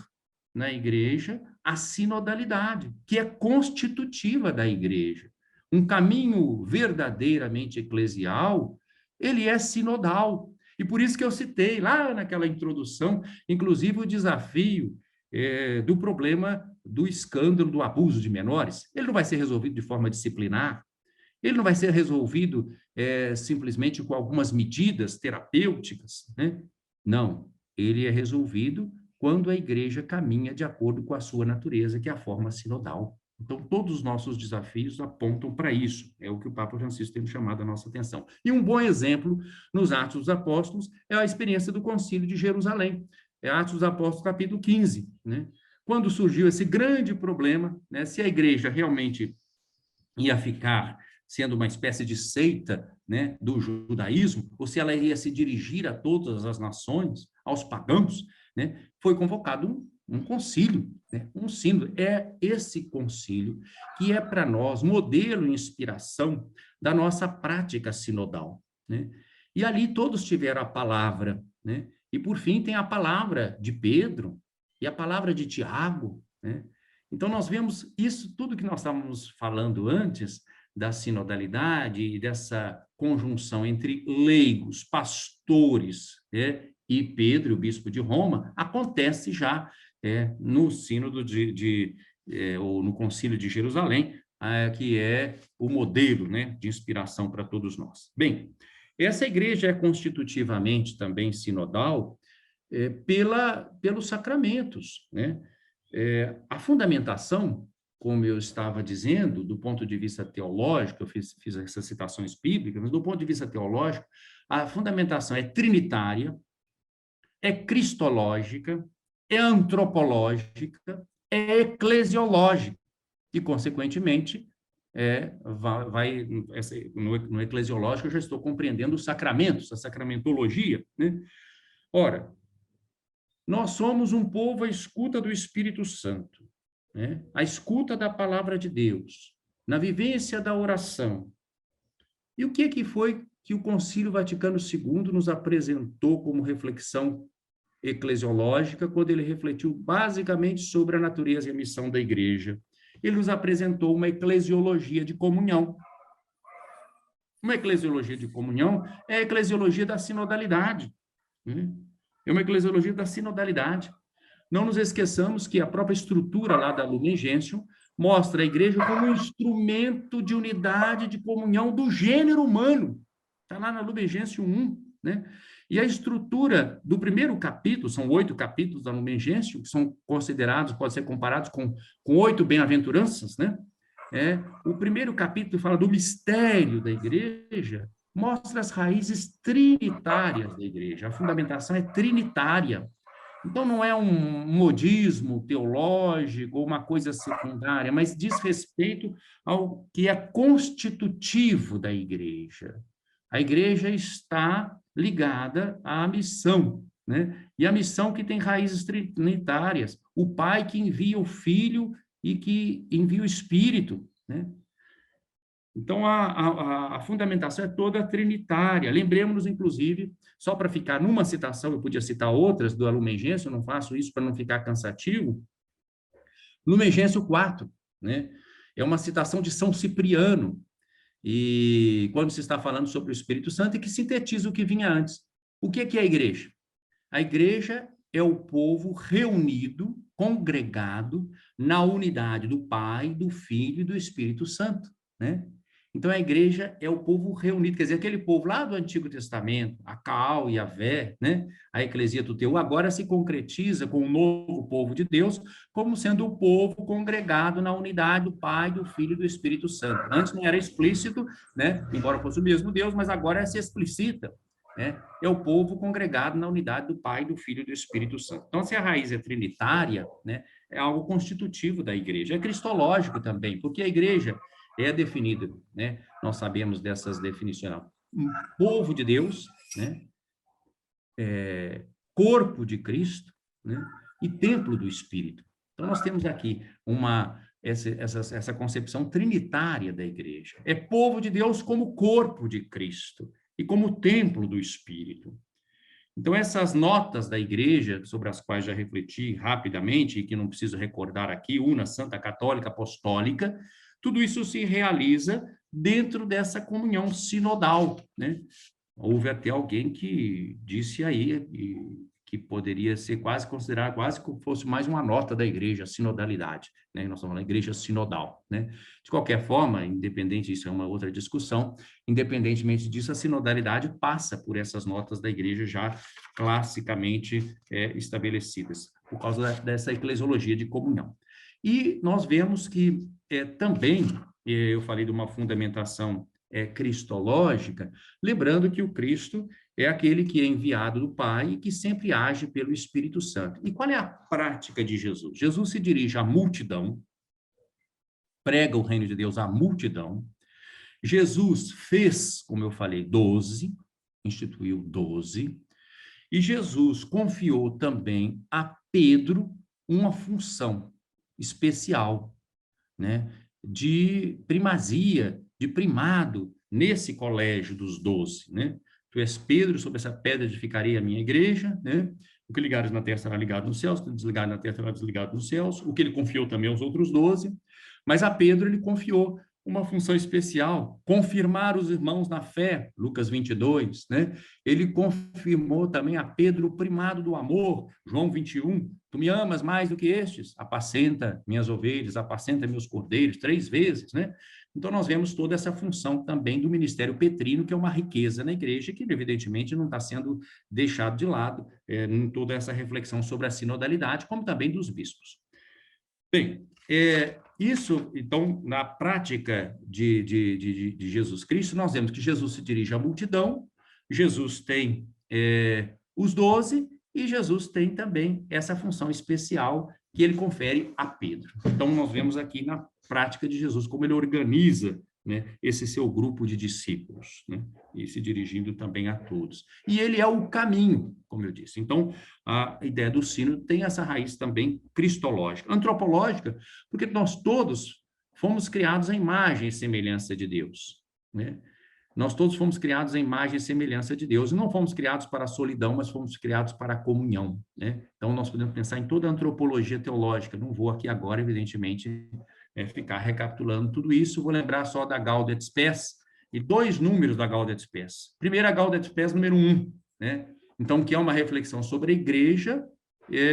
na igreja a sinodalidade, que é constitutiva da igreja. Um caminho verdadeiramente eclesial, ele é sinodal. E por isso que eu citei lá naquela introdução, inclusive o desafio do problema do escândalo do abuso de menores. Ele não vai ser resolvido de forma disciplinar, ele não vai ser resolvido simplesmente com algumas medidas terapêuticas, né? Não, ele é resolvido quando a igreja caminha de acordo com a sua natureza, que é a forma sinodal. Então, todos os nossos desafios apontam para isso, é o que o Papa Francisco tem chamado a nossa atenção. E um bom exemplo nos Atos dos Apóstolos é a experiência do Concílio de Jerusalém, é Atos dos Apóstolos, capítulo 15, né? Quando surgiu esse grande problema, né, se a igreja realmente ia ficar sendo uma espécie de seita, né, do judaísmo, ou se ela ia se dirigir a todas as nações, aos pagãos, né, foi convocado um concílio, né, um sínodo. É esse concílio que é para nós modelo e inspiração da nossa prática sinodal, né? E ali todos tiveram a palavra, né? E por fim tem a palavra de Pedro e a palavra de Tiago, né? Então nós vemos isso, tudo que nós estávamos falando antes, da sinodalidade e dessa conjunção entre leigos, pastores, né, e Pedro, o bispo de Roma, acontece já no sínodo ou no concílio de Jerusalém, que é o modelo, né, de inspiração para todos nós. Bem, essa igreja é constitutivamente também sinodal pelos sacramentos, né? A fundamentação, como eu estava dizendo, do ponto de vista teológico, eu fiz essas citações bíblicas, mas do ponto de vista teológico, a fundamentação é trinitária, é cristológica, é antropológica, é eclesiológica, e, consequentemente, no eclesiológico eu já estou compreendendo os sacramentos, a sacramentologia, né? Ora, nós somos um povo à escuta do Espírito Santo, né? A escuta da palavra de Deus, na vivência da oração. E o que foi que o Concílio Vaticano II nos apresentou como reflexão eclesiológica, quando ele refletiu basicamente sobre a natureza e a missão da igreja? Ele nos apresentou uma eclesiologia de comunhão. Uma eclesiologia de comunhão é a eclesiologia da sinodalidade, né? É uma eclesiologia da sinodalidade. Não nos esqueçamos que a própria estrutura lá da Lumen Gentium mostra a igreja como um instrumento de unidade, de comunhão do gênero humano. Está lá na Lumen Gentium 1, né? E a estrutura do primeiro capítulo, são 8 capítulos da Lumen Gentium, que são considerados, podem ser comparados com 8 bem-aventuranças, né? O primeiro capítulo fala do mistério da igreja, mostra as raízes trinitárias da igreja. A fundamentação é trinitária. Então, não é um modismo teológico ou uma coisa secundária, mas diz respeito ao que é constitutivo da igreja. A igreja está ligada à missão, né? E a missão que tem raízes trinitárias. O Pai que envia o Filho e que envia o Espírito, né? Então, a fundamentação é toda trinitária. Lembremos-nos, inclusive, só para ficar numa citação, eu podia citar outras do Lumen Gentium, eu não faço isso para não ficar cansativo. Lumen Gentium 4, né? É uma citação de São Cipriano, e quando se está falando sobre o Espírito Santo, e que sintetiza o que vinha antes. O que é a igreja? A igreja é o povo reunido, congregado, na unidade do Pai, do Filho e do Espírito Santo, né? Então, a igreja é o povo reunido, quer dizer, aquele povo lá do Antigo Testamento, a Caal e a Vé, né? A eclesia do Teu, agora se concretiza com o novo povo de Deus, como sendo o povo congregado na unidade do Pai, do Filho e do Espírito Santo. Antes não era explícito, né? Embora fosse o mesmo Deus, mas agora se explicita, né? É o povo congregado na unidade do Pai, do Filho e do Espírito Santo. Então, se a raiz é trinitária, né? É algo constitutivo da igreja. É cristológico também, porque a igreja é definido, né? Nós sabemos dessas definições. Um povo de Deus, né? Corpo de Cristo, né? E templo do Espírito. Então, nós temos aqui essa concepção trinitária da igreja. É povo de Deus como corpo de Cristo e como templo do Espírito. Então, essas notas da igreja, sobre as quais já refleti rapidamente, e que não preciso recordar aqui, una, santa, católica, apostólica, tudo isso se realiza dentro dessa comunhão sinodal, né? Houve até alguém que disse aí que poderia ser quase considerado, quase como fosse mais uma nota da igreja, a sinodalidade, né? Nós estamos falando da igreja sinodal, né? De qualquer forma, independente, isso é uma outra discussão, independentemente disso, a sinodalidade passa por essas notas da igreja já classicamente estabelecidas, por causa dessa eclesiologia de comunhão. E nós vemos que também, eu falei de uma fundamentação cristológica, lembrando que o Cristo é aquele que é enviado do Pai e que sempre age pelo Espírito Santo. E qual é a prática de Jesus? Jesus se dirige à multidão, prega o reino de Deus à multidão. Jesus fez, como eu falei, 12, instituiu 12, e Jesus confiou também a Pedro uma função especial, né, de primazia, de primado nesse colégio dos 12, né? Tu és Pedro, sobre essa pedra edificarei a minha igreja, né? O que ligares na terra será ligado nos céus, o que desligares na terra será desligado nos céus, o que ele confiou também aos outros 12, mas a Pedro ele confiou uma função especial, confirmar os irmãos na fé, Lucas 22, né? Ele confirmou também a Pedro o primado do amor, João 21, tu me amas mais do que estes, apacenta minhas ovelhas, apacenta meus cordeiros, 3 vezes, né? Então, nós vemos toda essa função também do ministério petrino, que é uma riqueza na igreja, que evidentemente não está sendo deixado de lado em toda essa reflexão sobre a sinodalidade, como também dos bispos. Bem, isso, então, na prática de Jesus Cristo, nós vemos que Jesus se dirige à multidão, Jesus tem os 12, e Jesus tem também essa função especial que ele confere a Pedro. Então, nós vemos aqui na prática de Jesus como ele organiza, né, esse seu grupo de discípulos, né, e se dirigindo também a todos. E ele é o caminho, como eu disse. Então, a ideia do sino tem essa raiz também cristológica, antropológica, porque nós todos fomos criados à imagem e semelhança de Deus, né? Nós todos fomos criados à imagem e semelhança de Deus, e não fomos criados para a solidão, mas fomos criados para a comunhão, né? Então, nós podemos pensar em toda a antropologia teológica, não vou aqui agora, evidentemente, ficar recapitulando tudo isso, vou lembrar só da Gaudet Spes, e 2 números da Gaudet Spes. Primeiro, a Gaudet Spes número 1, né? Então, que é uma reflexão sobre a igreja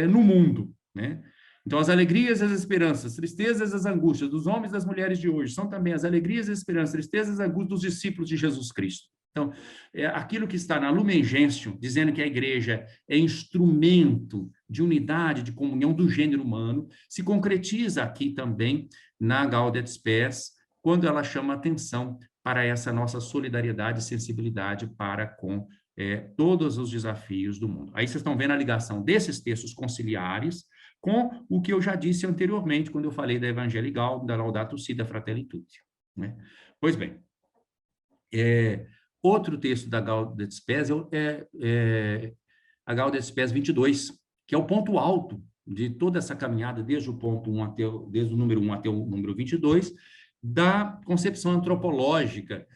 no mundo, né? Então, as alegrias e as esperanças, tristezas e as angústias dos homens e das mulheres de hoje são também as alegrias e as esperanças, tristezas e as angústias dos discípulos de Jesus Cristo. Então, aquilo que está na Lumen Gentium, dizendo que a igreja é instrumento de unidade, de comunhão do gênero humano, se concretiza aqui também na Gaudet Spes, quando ela chama atenção para essa nossa solidariedade e sensibilidade para com todos os desafios do mundo. Aí vocês estão vendo a ligação desses textos conciliares com o que eu já disse anteriormente, quando eu falei da Evangelii Gaudium, da Laudato Si, da Fratelli Tutti, né? Pois bem, outro texto da Gaudet Spes é a Gaudet Spes 22, que é o ponto alto de toda essa caminhada, desde o ponto 1 desde o número 1 até o número 22, da concepção antropológica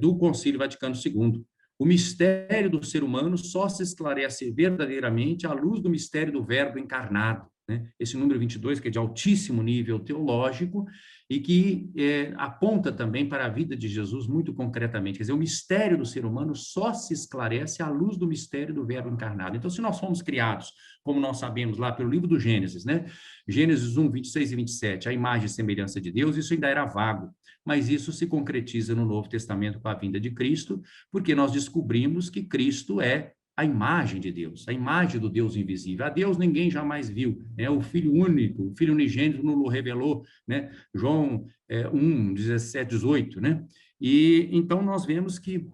do Concílio Vaticano II. O mistério do ser humano só se esclarece verdadeiramente à luz do mistério do Verbo encarnado, né? Esse número 22, que é de altíssimo nível teológico e que aponta também para a vida de Jesus muito concretamente. Quer dizer, o mistério do ser humano só se esclarece à luz do mistério do Verbo encarnado. Então, se nós fomos criados, como nós sabemos lá pelo livro do Gênesis, né? Gênesis 1, 26 e 27, a imagem e semelhança de Deus, isso ainda era vago, mas isso se concretiza no Novo Testamento com a vinda de Cristo, porque nós descobrimos que Cristo é a imagem de Deus, a imagem do Deus invisível. A Deus ninguém jamais viu, né? O Filho único, o Filho unigênito nos revelou, né? João 1, 17, 18, né? E então nós vemos que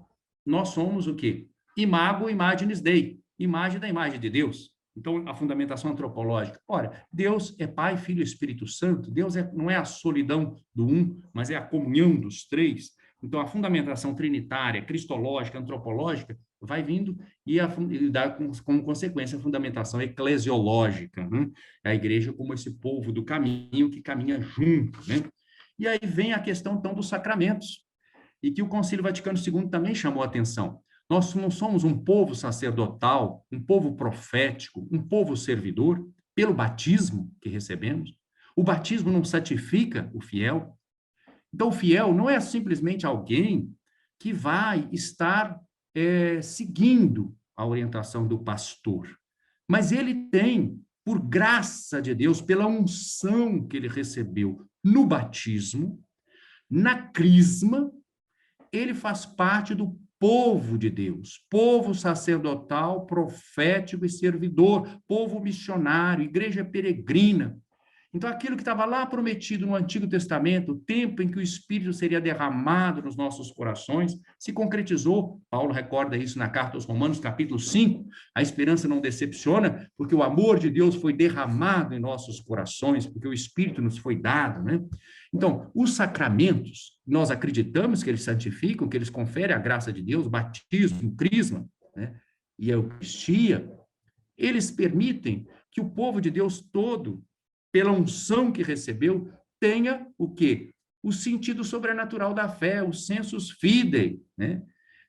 nós somos o quê? Imago imaginis Dei, imagem da imagem de Deus. Então, a fundamentação antropológica. Ora, Deus é Pai, Filho e Espírito Santo. Deus não é a solidão do um, mas é a comunhão dos três. Então, a fundamentação trinitária, cristológica, antropológica, vai vindo e dá como consequência a fundamentação eclesiológica, né? A igreja como esse povo do caminho que caminha junto, né? E aí vem a questão, então, dos sacramentos, e que o Concílio Vaticano II também chamou a atenção. Nós não somos um povo sacerdotal, um povo profético, um povo servidor, pelo batismo que recebemos. O batismo não santifica o fiel. Então, o fiel não é simplesmente alguém que vai estar seguindo a orientação do pastor, mas ele tem, por graça de Deus, pela unção que ele recebeu no batismo, na crisma, ele faz parte do povo de Deus, povo sacerdotal, profético e servidor, povo missionário, igreja peregrina. Então, aquilo que estava lá prometido no Antigo Testamento, o tempo em que o Espírito seria derramado nos nossos corações, se concretizou. Paulo recorda isso na carta aos Romanos, capítulo 5. A esperança não decepciona, porque o amor de Deus foi derramado em nossos corações, porque o Espírito nos foi dado, né? Então, os sacramentos, nós acreditamos que eles santificam, que eles conferem a graça de Deus, batismo, crisma, né? E a Eucaristia, eles permitem que o povo de Deus todo, pela unção que recebeu, tenha o quê? O sentido sobrenatural da fé, o sensus fidei, né?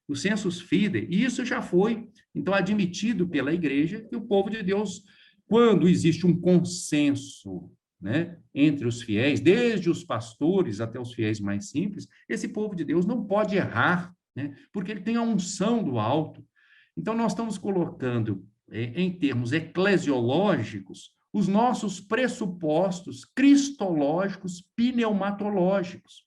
O sensus fidei. E isso já foi, então, admitido pela igreja, que o povo de Deus, quando existe um consenso, né, entre os fiéis, desde os pastores até os fiéis mais simples, esse povo de Deus não pode errar, né, porque ele tem a unção do alto. Então, nós estamos colocando, em termos eclesiológicos, os nossos pressupostos cristológicos pneumatológicos.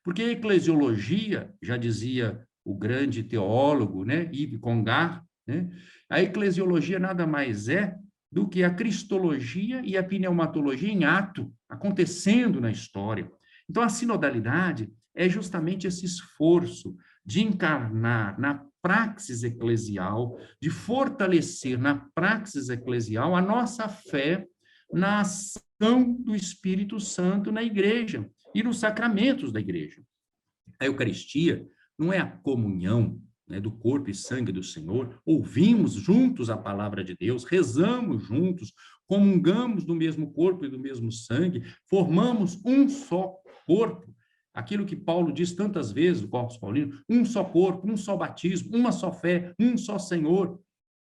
Porque a eclesiologia, já dizia o grande teólogo, né, Yves Congar, né, a eclesiologia nada mais é do que a cristologia e a pneumatologia em ato, acontecendo na história. Então, a sinodalidade é justamente esse esforço de encarnar na praxis eclesial, de fortalecer na praxis eclesial a nossa fé na ação do Espírito Santo na igreja e nos sacramentos da igreja. A Eucaristia não é a comunhão, né, do corpo e sangue do Senhor, ouvimos juntos a palavra de Deus, rezamos juntos, comungamos do mesmo corpo e do mesmo sangue, formamos um só corpo. Aquilo que Paulo diz tantas vezes, o Corpus Paulino, um só corpo, um só batismo, uma só fé, um só Senhor.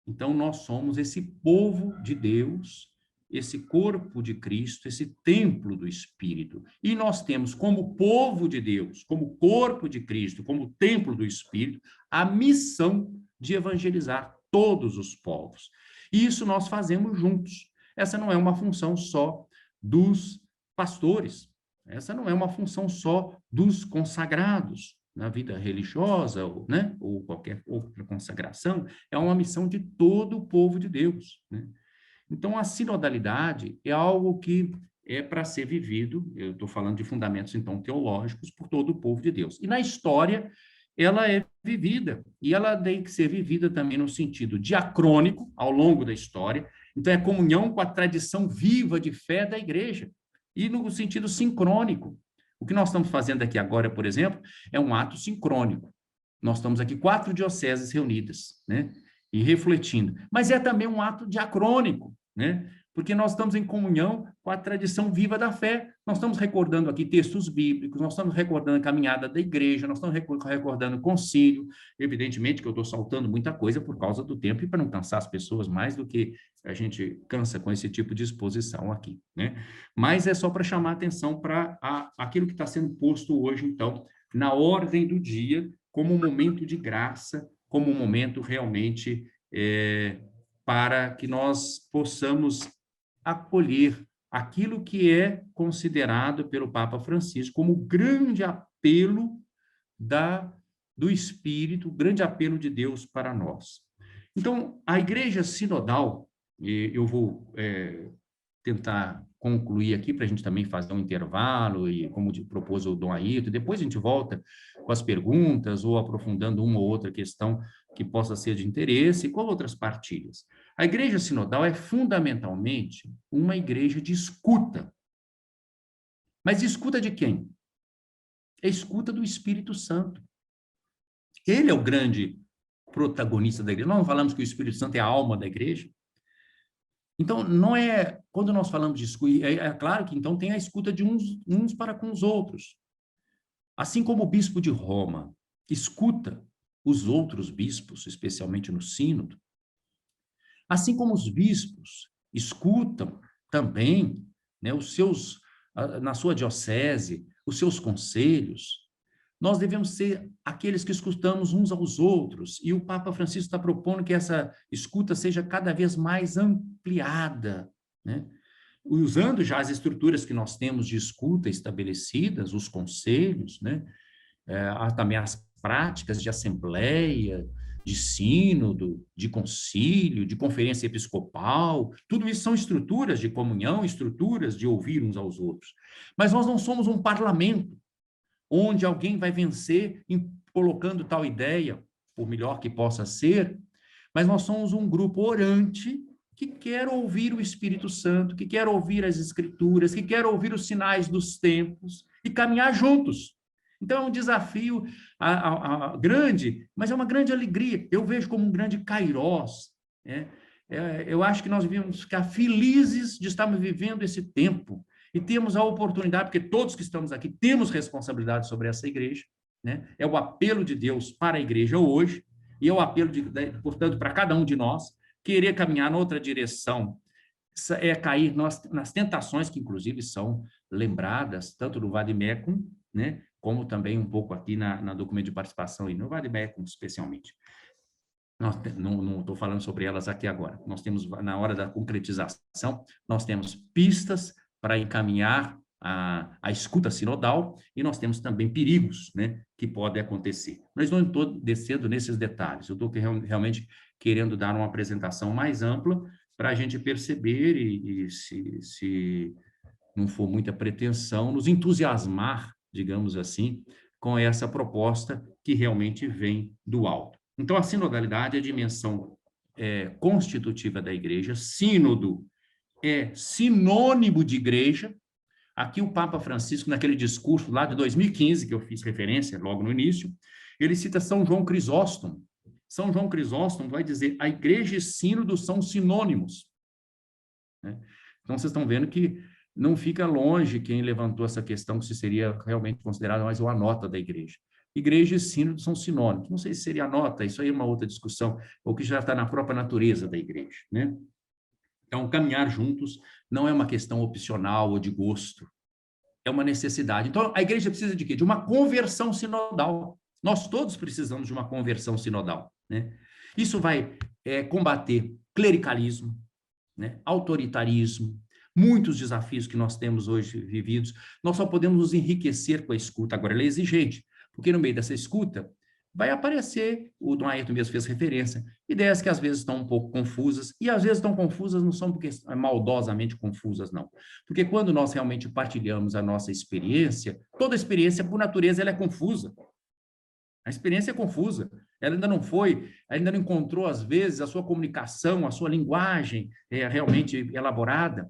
Então, nós somos esse povo de Deus, esse corpo de Cristo, esse templo do Espírito. E nós temos como povo de Deus, como corpo de Cristo, como templo do Espírito, a missão de evangelizar todos os povos. E isso nós fazemos juntos. Essa não é uma função só dos pastores, essa não é uma função só dos consagrados. na vida religiosa, ou, né, ou qualquer outra consagração, é uma missão de todo o povo de Deus, né? Então, a sinodalidade é algo que é para ser vivido, eu estou falando de fundamentos, então, teológicos, por todo o povo de Deus. E na história, ela é vivida, e ela tem que ser vivida também no sentido diacrônico, ao longo da história, então é comunhão com a tradição viva de fé da igreja, e no sentido sincrônico. O que nós estamos fazendo aqui agora, por exemplo, é um ato sincrônico. Nós estamos aqui 4 dioceses reunidas, né? E refletindo. Mas é também um ato diacrônico, né? Porque nós estamos em comunhão com a tradição viva da fé. Nós estamos recordando aqui textos bíblicos, nós estamos recordando a caminhada da igreja, nós estamos recordando o concílio. Evidentemente que eu estou saltando muita coisa por causa do tempo e para não cansar as pessoas mais do que a gente cansa com esse tipo de exposição aqui, né? Mas é só para chamar atenção para aquilo que está sendo posto hoje, então, na ordem do dia, como um momento de graça, como um momento realmente para que nós possamos acolher aquilo que é considerado pelo Papa Francisco como o grande apelo do Espírito, o grande apelo de Deus para nós. Então, a Igreja Sinodal, eu vou tentar concluir aqui para a gente também fazer um intervalo e como propôs o Dom Ayrton, depois a gente volta com as perguntas ou aprofundando uma ou outra questão que possa ser de interesse e com outras partilhas. A Igreja Sinodal é fundamentalmente uma igreja de escuta. Mas escuta de quem? É escuta do Espírito Santo. Ele é o grande protagonista da igreja. Nós não falamos que o Espírito Santo é a alma da igreja? Então, não é, quando nós falamos de escuta, é claro que então tem a escuta de uns para com os outros. Assim como o bispo de Roma escuta os outros bispos, especialmente no sínodo, assim como os bispos escutam também, né, na sua diocese, os seus conselhos, nós devemos ser aqueles que escutamos uns aos outros, e o Papa Francisco está propondo que essa escuta seja cada vez mais ampliada, né? Usando já as estruturas que nós temos de escuta estabelecidas, os conselhos, né? Há também as práticas de assembleia, de sínodo, de concílio, de conferência episcopal, tudo isso são estruturas de comunhão, estruturas de ouvir uns aos outros. Mas nós não somos um parlamento, onde alguém vai vencer colocando tal ideia, por melhor que possa ser, mas nós somos um grupo orante que quer ouvir o Espírito Santo, que quer ouvir as Escrituras, que quer ouvir os sinais dos tempos e caminhar juntos. Então, é um desafio grande, mas é uma grande alegria. Eu vejo como um grande kairós, né? Eu acho que nós devemos ficar felizes de estarmos vivendo esse tempo, e temos a oportunidade, porque todos que estamos aqui temos responsabilidade sobre essa igreja, né? É o apelo de Deus para a igreja hoje, e é o apelo, portanto, para cada um de nós, querer caminhar noutra direção, é cair nas tentações que, inclusive, são lembradas, tanto no Vademecum, né? Como também um pouco aqui na documento de participação, e no Vademecum, especialmente. Não estou falando sobre elas aqui agora. Nós temos, na hora da concretização, nós temos pistas para encaminhar a escuta sinodal, e nós temos também perigos, né, que podem acontecer. Mas não estou descendo nesses detalhes, eu estou realmente querendo dar uma apresentação mais ampla para a gente perceber e se não for muita pretensão, nos entusiasmar, digamos assim, com essa proposta que realmente vem do alto. Então, a sinodalidade é a dimensão constitutiva da igreja, sínodo é sinônimo de igreja. Aqui o Papa Francisco, naquele discurso lá de 2015, que eu fiz referência logo no início, ele cita São João Crisóstomo. São João Crisóstomo vai dizer: a igreja e sínodo são sinônimos, né? Então, vocês estão vendo que não fica longe quem levantou essa questão, se seria realmente considerado mais uma nota da igreja. Igreja e sínodo são sinônimos. Não sei se seria nota, isso aí é uma outra discussão, ou que já está na própria natureza da igreja, né? Então, caminhar juntos não é uma questão opcional ou de gosto, é uma necessidade. Então, a igreja precisa de quê? De uma conversão sinodal. Nós todos precisamos de uma conversão sinodal, né? Isso vai combater clericalismo, né? Autoritarismo, muitos desafios que nós temos hoje vividos. Nós só podemos nos enriquecer com a escuta. Agora, ela é exigente, Porque no meio dessa escuta vai aparecer, o Dom Ayrton mesmo fez referência, ideias que às vezes estão um pouco confusas, e às vezes estão confusas não são porque maldosamente confusas, não. Porque quando nós realmente partilhamos a nossa experiência, toda experiência, por natureza, ela é confusa. A experiência é confusa. Ela ainda não encontrou, às vezes, a sua comunicação, a sua linguagem realmente elaborada.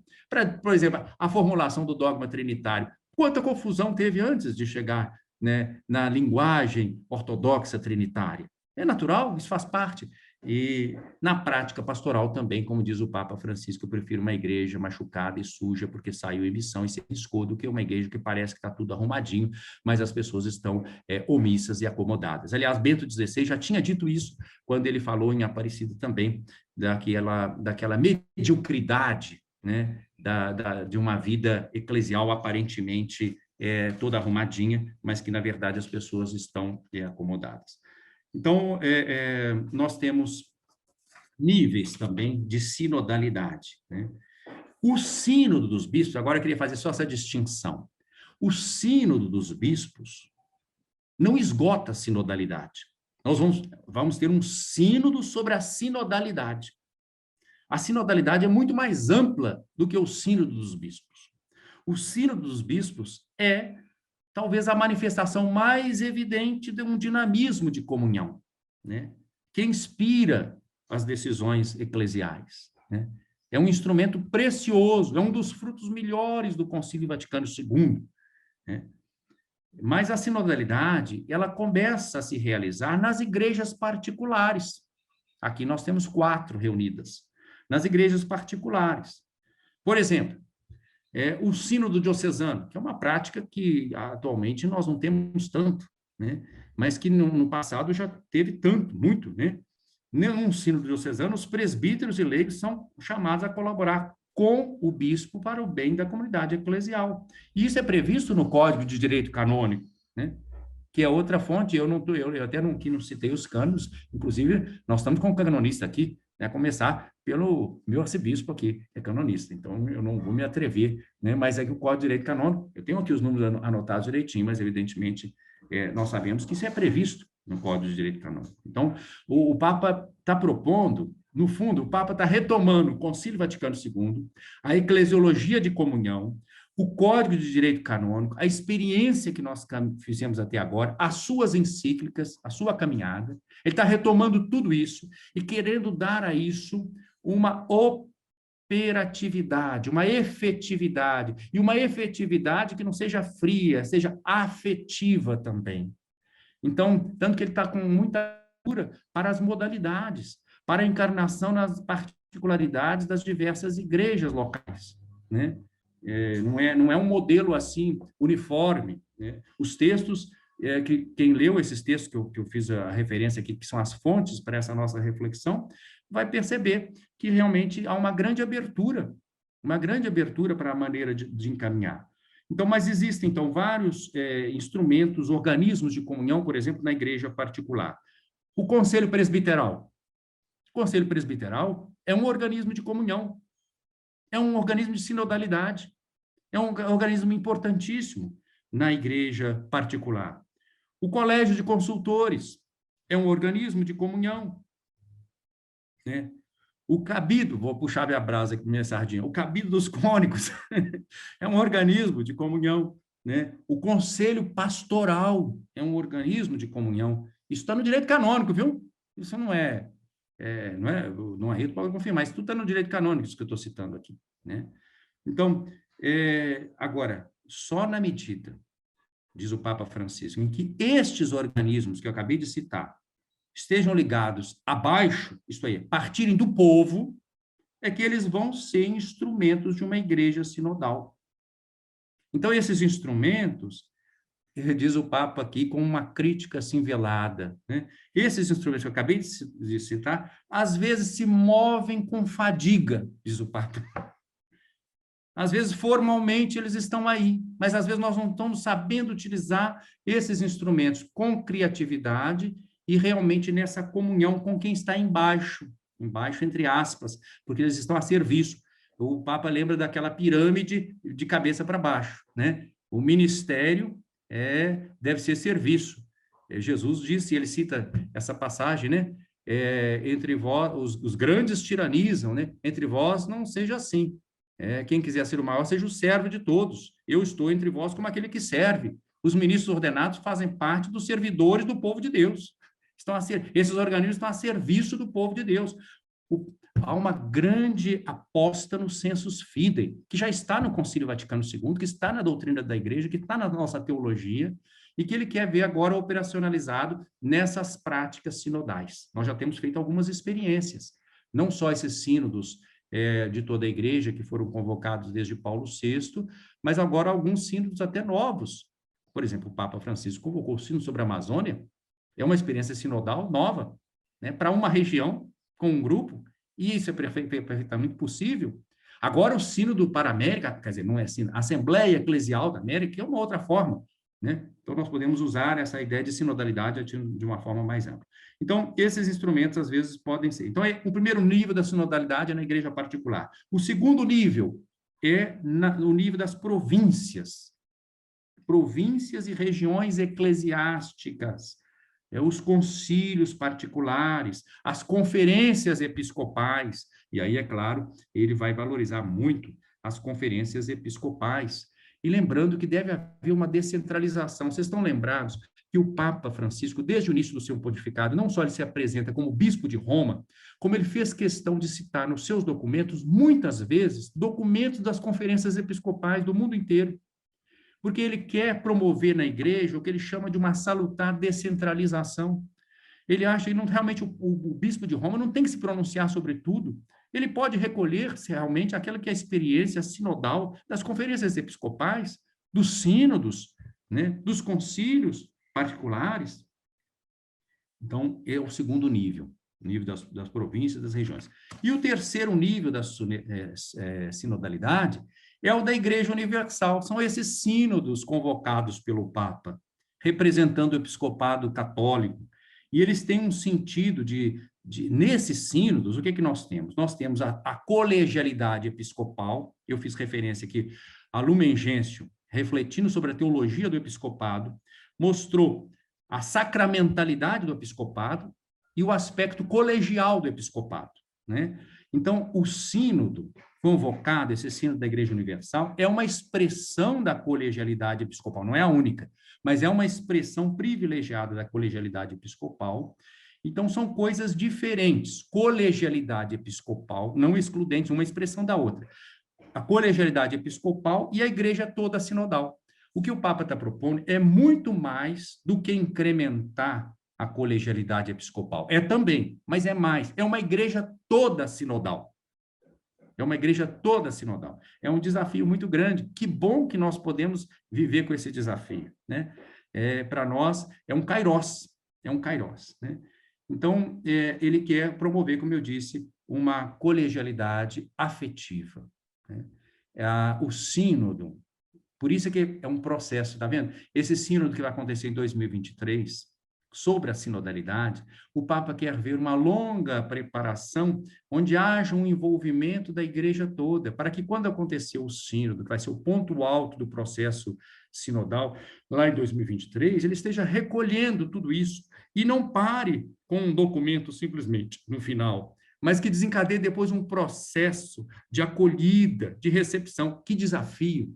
Por exemplo, a formulação do dogma trinitário. Quanta confusão teve antes de chegar, né, na linguagem ortodoxa trinitária. É natural, isso faz parte. E na prática pastoral também, como diz o Papa Francisco, eu prefiro uma igreja machucada e suja porque saiu em missão e se riscou do que uma igreja que parece que está tudo arrumadinho, mas as pessoas estão omissas e acomodadas. Aliás, Bento XVI já tinha dito isso quando ele falou em Aparecida também, daquela mediocridade, né, de uma vida eclesial aparentemente toda arrumadinha, mas que, na verdade, as pessoas estão acomodadas. Então, nós temos níveis também de sinodalidade, né? O sínodo dos bispos, agora eu queria fazer só essa distinção. O sínodo dos bispos não esgota a sinodalidade. Nós vamos ter um sínodo sobre a sinodalidade. A sinodalidade é muito mais ampla do que o sínodo dos bispos. O sínodo dos bispos é talvez a manifestação mais evidente de um dinamismo de comunhão, né? Que inspira as decisões eclesiais, né? É um instrumento precioso, é um dos frutos melhores do Concílio Vaticano II, né? Mas a sinodalidade, ela começa a se realizar nas igrejas particulares. Aqui nós temos 4 reunidas, nas igrejas particulares. Por exemplo, o sínodo diocesano, que é uma prática que atualmente nós não temos tanto, né? Mas que no passado já teve tanto, muito, né? Num sínodo diocesano, os presbíteros e leigos são chamados a colaborar com o bispo para o bem da comunidade eclesial. E isso é previsto no Código de Direito Canônico, né? Que é outra fonte, eu até não citei os cânones, inclusive nós estamos com um canonista aqui, né, começar pelo meu arcebispo aqui, é canonista, então eu não vou me atrever, né, mas é que o Código de Direito Canônico, eu tenho aqui os números anotados direitinho, mas evidentemente nós sabemos que isso é previsto no Código de Direito Canônico. Então, o Papa está propondo, no fundo, o Papa está retomando o Concílio Vaticano II, a eclesiologia de comunhão, o Código de Direito Canônico, a experiência que nós fizemos até agora, as suas encíclicas, a sua caminhada. Ele está retomando tudo isso e querendo dar a isso uma operatividade, uma efetividade, e uma efetividade que não seja fria, seja afetiva também. Então, tanto que ele está com muita cura para as modalidades, para a encarnação nas particularidades das diversas igrejas locais, né? Não é um modelo assim uniforme, né? Os textos, quem leu esses textos que eu fiz a referência aqui, que são as fontes para essa nossa reflexão, vai perceber que realmente há uma grande abertura para a maneira de encaminhar. Então, mas existem, então, vários instrumentos, organismos de comunhão, por exemplo, na igreja particular. O Conselho Presbiteral. O Conselho Presbiteral é um organismo de comunhão, é um organismo de sinodalidade, é um organismo importantíssimo na igreja particular. O Colégio de Consultores é um organismo de comunhão, né? O Cabido, vou puxar minha brasa aqui, minha sardinha, o Cabido dos Cônicos é um organismo de comunhão, né? O Conselho Pastoral é um organismo de comunhão. Isso está no direito canônico, viu? Isso não é rito, pode confirmar, isso tudo está no direito canônico, isso que eu estou citando aqui, né? Então, agora, só na medida, diz o Papa Francisco, em que estes organismos que eu acabei de citar estejam ligados abaixo, isto é, partirem do povo, é que eles vão ser instrumentos de uma igreja sinodal. Então, esses instrumentos, diz o Papa aqui, com uma crítica assim velada, né? Esses instrumentos que eu acabei de citar, às vezes se movem com fadiga, diz o Papa. Às vezes, formalmente, eles estão aí, mas às vezes nós não estamos sabendo utilizar esses instrumentos com criatividade e realmente nessa comunhão com quem está embaixo entre aspas, porque eles estão a serviço. O Papa lembra daquela pirâmide de cabeça para baixo, né? O ministério deve ser serviço. Jesus disse, ele cita essa passagem, né? Entre vós, os grandes tiranizam, né? Entre vós não seja assim. Quem quiser ser o maior, seja o servo de todos. Eu estou entre vós como aquele que serve. Os ministros ordenados fazem parte dos servidores do povo de Deus. Esses organismos estão a serviço do povo de Deus. Há uma grande aposta no sensus fidei, que já está no Concílio Vaticano II, que está na doutrina da Igreja, que está na nossa teologia, e que ele quer ver agora operacionalizado nessas práticas sinodais. Nós já temos feito algumas experiências, não só esses sínodos de toda a Igreja, que foram convocados desde Paulo VI, mas agora alguns sínodos até novos. Por exemplo, o Papa Francisco convocou o sínodo sobre a Amazônia, é uma experiência sinodal nova, né, para uma região, com um grupo, e isso é perfeitamente possível. Agora, o sínodo para a América, quer dizer, não é sínodo, a Assembleia Eclesial da América é uma outra forma, né? Então, nós podemos usar essa ideia de sinodalidade de uma forma mais ampla. Então, esses instrumentos, às vezes, podem ser. Então, o primeiro nível da sinodalidade é na igreja particular. O segundo nível é no nível das províncias. Províncias e regiões eclesiásticas. Os concílios particulares, as conferências episcopais, e aí, é claro, ele vai valorizar muito as conferências episcopais. E lembrando que deve haver uma descentralização. Vocês estão lembrados que o Papa Francisco, desde o início do seu pontificado, não só ele se apresenta como bispo de Roma, como ele fez questão de citar nos seus documentos, muitas vezes, documentos das conferências episcopais do mundo inteiro, porque ele quer promover na igreja o que ele chama de uma salutar descentralização. Ele acha que realmente o bispo de Roma não tem que se pronunciar sobre tudo. Ele pode recolher realmente aquela que é a experiência sinodal das conferências episcopais, dos sínodos, né, dos concílios particulares. Então, é o segundo nível, o nível das províncias, das regiões. E o terceiro nível da sinodalidade é o da Igreja Universal. São esses sínodos convocados pelo Papa, representando o episcopado católico. E eles têm um sentido nesses sínodos, o que que nós temos? Nós temos a colegialidade episcopal, eu fiz referência aqui a Lumen Gentium, refletindo sobre a teologia do episcopado, mostrou a sacramentalidade do episcopado e o aspecto colegial do episcopado, né? Então, o sínodo convocado, esse sínodo da Igreja Universal, é uma expressão da colegialidade episcopal, não é a única, mas é uma expressão privilegiada da colegialidade episcopal. Então, são coisas diferentes. Colegialidade episcopal, não excludente uma expressão da outra. A colegialidade episcopal e a igreja toda sinodal. O que o Papa está propondo é muito mais do que incrementar a colegialidade episcopal. É também, mas é mais. É uma igreja toda sinodal. É uma igreja toda sinodal. É um desafio muito grande. Que bom que nós podemos viver com esse desafio, né? Para nós, é um kairós. É um kairós, né? Então, ele quer promover, como eu disse, uma colegialidade afetiva, né? O sínodo, por isso que é um processo, tá vendo? Esse sínodo que vai acontecer em 2023, sobre a sinodalidade, o Papa quer ver uma longa preparação onde haja um envolvimento da igreja toda, para que quando acontecer o sínodo, que vai ser o ponto alto do processo sinodal, lá em 2023, ele esteja recolhendo tudo isso e não pare com um documento simplesmente no final, mas que desencadeie depois um processo de acolhida, de recepção. Que desafio!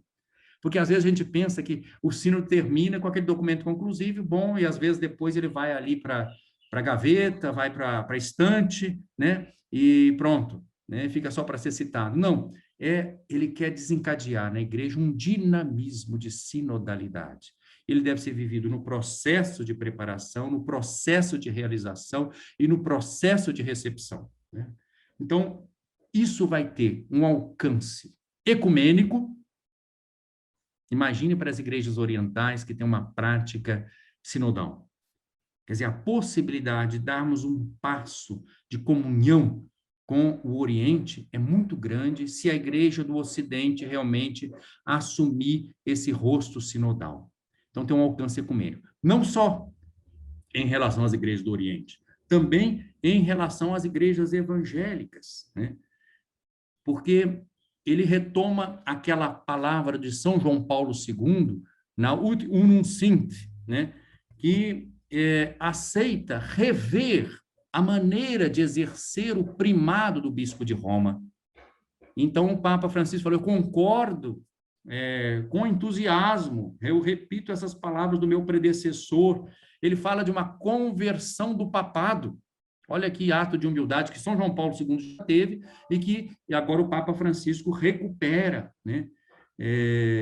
Porque às vezes a gente pensa que o sínodo termina com aquele documento conclusivo, bom, e às vezes depois ele vai ali para a gaveta, vai para a estante, né? E pronto, né? Fica só para ser citado. Não, ele quer desencadear na igreja um dinamismo de sinodalidade. Ele deve ser vivido no processo de preparação, no processo de realização e no processo de recepção, né? Então, isso vai ter um alcance ecumênico. Imagine para as igrejas orientais que têm uma prática sinodal. Quer dizer, a possibilidade de darmos um passo de comunhão com o Oriente é muito grande se a igreja do Ocidente realmente assumir esse rosto sinodal. Então, tem um alcance ecumênico. Não só em relação às igrejas do Oriente, também em relação às igrejas evangélicas, né? Porque ele retoma aquela palavra de São João Paulo II, na Unum Sint, né? Que aceita rever a maneira de exercer o primado do bispo de Roma. Então, o Papa Francisco falou, eu concordo com entusiasmo, eu repito essas palavras do meu predecessor, ele fala de uma conversão do papado. Olha que ato de humildade que São João Paulo II já teve e que agora o Papa Francisco recupera, né?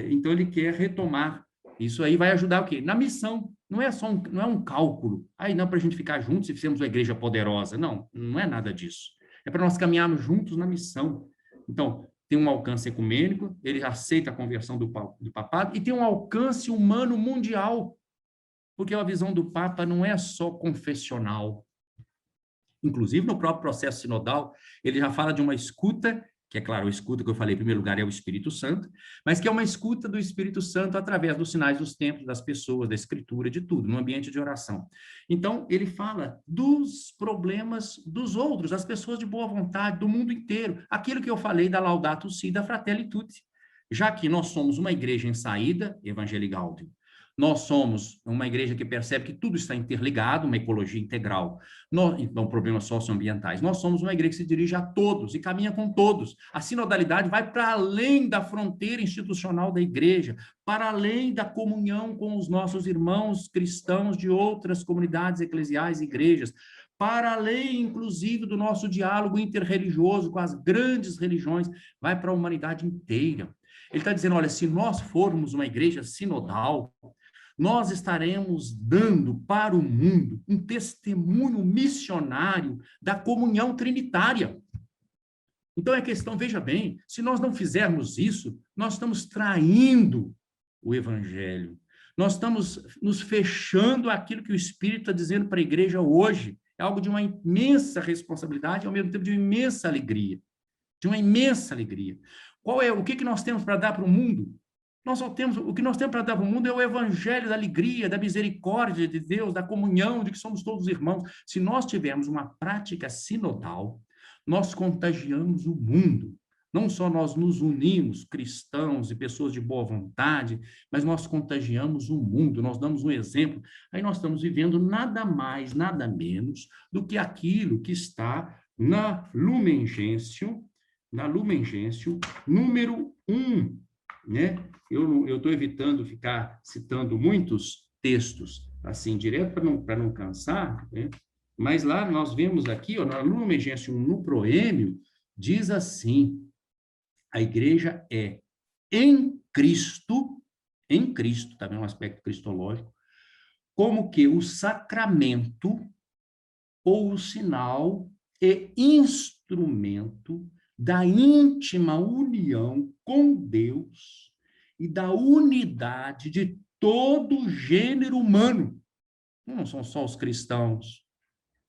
Então, ele quer retomar. Isso aí vai ajudar o quê? Na missão. Não é só não é um cálculo. Aí não para a gente ficar juntos e fizermos uma igreja poderosa. Não, não é nada disso. É para nós caminharmos juntos na missão. Então, tem um alcance ecumênico, ele aceita a conversão do papado, e tem um alcance humano mundial, porque a visão do Papa não é só confessional. Inclusive, no próprio processo sinodal, ele já fala de uma escuta, que é claro, a escuta que eu falei em primeiro lugar é o Espírito Santo, mas que é uma escuta do Espírito Santo através dos sinais dos tempos, das pessoas, da escritura, de tudo, no ambiente de oração. Então, ele fala dos problemas dos outros, das pessoas de boa vontade, do mundo inteiro. Aquilo que eu falei da Laudato Si, da Fratelli Tutti. Já que nós somos uma igreja em saída, Evangelii Gaudium, nós somos uma igreja que percebe que tudo está interligado, uma ecologia integral, então, problemas socioambientais. Nós somos uma igreja que se dirige a todos e caminha com todos. A sinodalidade vai para além da fronteira institucional da igreja, para além da comunhão com os nossos irmãos cristãos de outras comunidades eclesiais e igrejas, para além, inclusive, do nosso diálogo interreligioso com as grandes religiões, vai para a humanidade inteira. Ele está dizendo, olha, se nós formos uma igreja sinodal, nós estaremos dando para o mundo um testemunho missionário da comunhão trinitária. Então, é questão, veja bem, se nós não fizermos isso, nós estamos traindo o evangelho. Nós estamos nos fechando aquilo que o Espírito está dizendo para a igreja hoje. É algo de uma imensa responsabilidade e, ao mesmo tempo, de uma imensa alegria. De uma imensa alegria. O que nós temos para dar para o mundo? O que nós temos para dar para o mundo é o evangelho da alegria, da misericórdia de Deus, da comunhão, de que somos todos irmãos. Se nós tivermos uma prática sinodal, nós contagiamos o mundo. Não só nós nos unimos, cristãos e pessoas de boa vontade, mas nós contagiamos o mundo, nós damos um exemplo. Aí nós estamos vivendo nada mais, nada menos do que aquilo que está na Lumen Gentium número 1, né? Eu estou evitando ficar citando muitos textos assim direto para não cansar, né? Mas lá nós vemos aqui, ó, na Lumen Gentium no proêmio, diz assim: a igreja é em Cristo, também é um aspecto cristológico, como que o sacramento ou o sinal e instrumento da íntima união com Deus e da unidade de todo o gênero humano. Não são só os cristãos,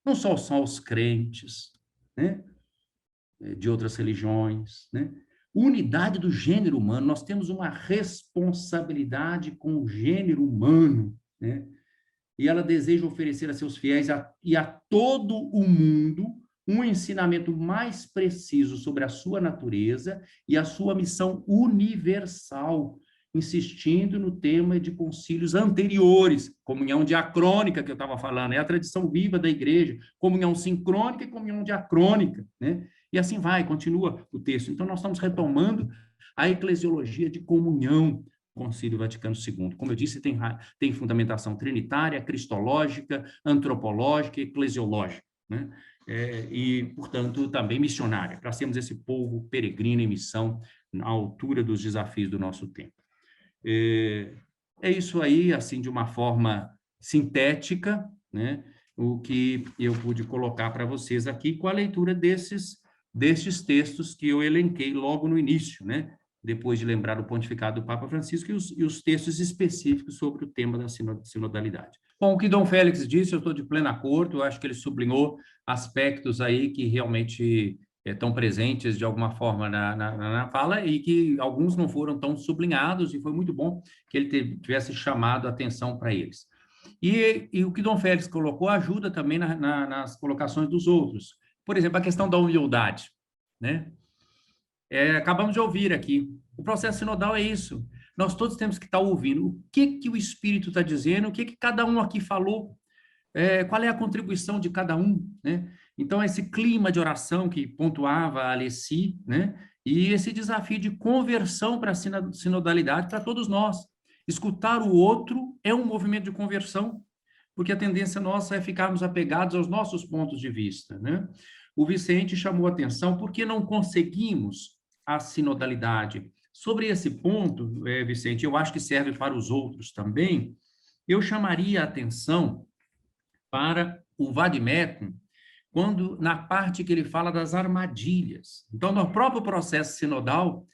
não são só os crentes, né? De outras religiões, né? Unidade do gênero humano, nós temos uma responsabilidade com o gênero humano, né? E ela deseja oferecer a seus fiéis e a todo o mundo um ensinamento mais preciso sobre a sua natureza e a sua missão universal, insistindo no tema de concílios anteriores, comunhão diacrônica, que eu estava falando, é a tradição viva da igreja, comunhão sincrônica e comunhão diacrônica, né? E assim vai, continua o texto. Então, nós estamos retomando a eclesiologia de comunhão, Concílio Vaticano II. Como eu disse, tem fundamentação trinitária, cristológica, antropológica e eclesiológica, né? E, portanto, também missionária, para sermos esse povo peregrino em missão à altura dos desafios do nosso tempo. É isso aí, assim, de uma forma sintética, né? O que eu pude colocar para vocês aqui com a leitura destes textos que eu elenquei logo no início, né? Depois de lembrar o pontificado do Papa Francisco e os textos específicos sobre o tema da sinodalidade. Bom, o que Dom Félix disse, eu estou de pleno acordo, eu acho que ele sublinhou aspectos aí que realmente estão presentes de alguma forma na fala e que alguns não foram tão sublinhados, e foi muito bom que ele tivesse chamado a atenção para eles. E o que Dom Félix colocou ajuda também nas colocações dos outros. Por exemplo, a questão da humildade, né? Acabamos de ouvir aqui. O processo sinodal é isso. Nós todos temos que estar ouvindo o que o Espírito está dizendo, o que cada um aqui falou. qual é a contribuição de cada um, né? Então, esse clima de oração que pontuava a Alessi, né? E esse desafio de conversão para a sinodalidade para todos nós. Escutar o outro é um movimento de conversão, porque a tendência nossa é ficarmos apegados aos nossos pontos de vista, né? O Vicente chamou atenção porque não conseguimos a sinodalidade. Sobre esse ponto, Vicente, eu acho que serve para os outros também, eu chamaria a atenção para o Vadimecum, quando na parte que ele fala das armadilhas. Então, no próprio processo sinodal,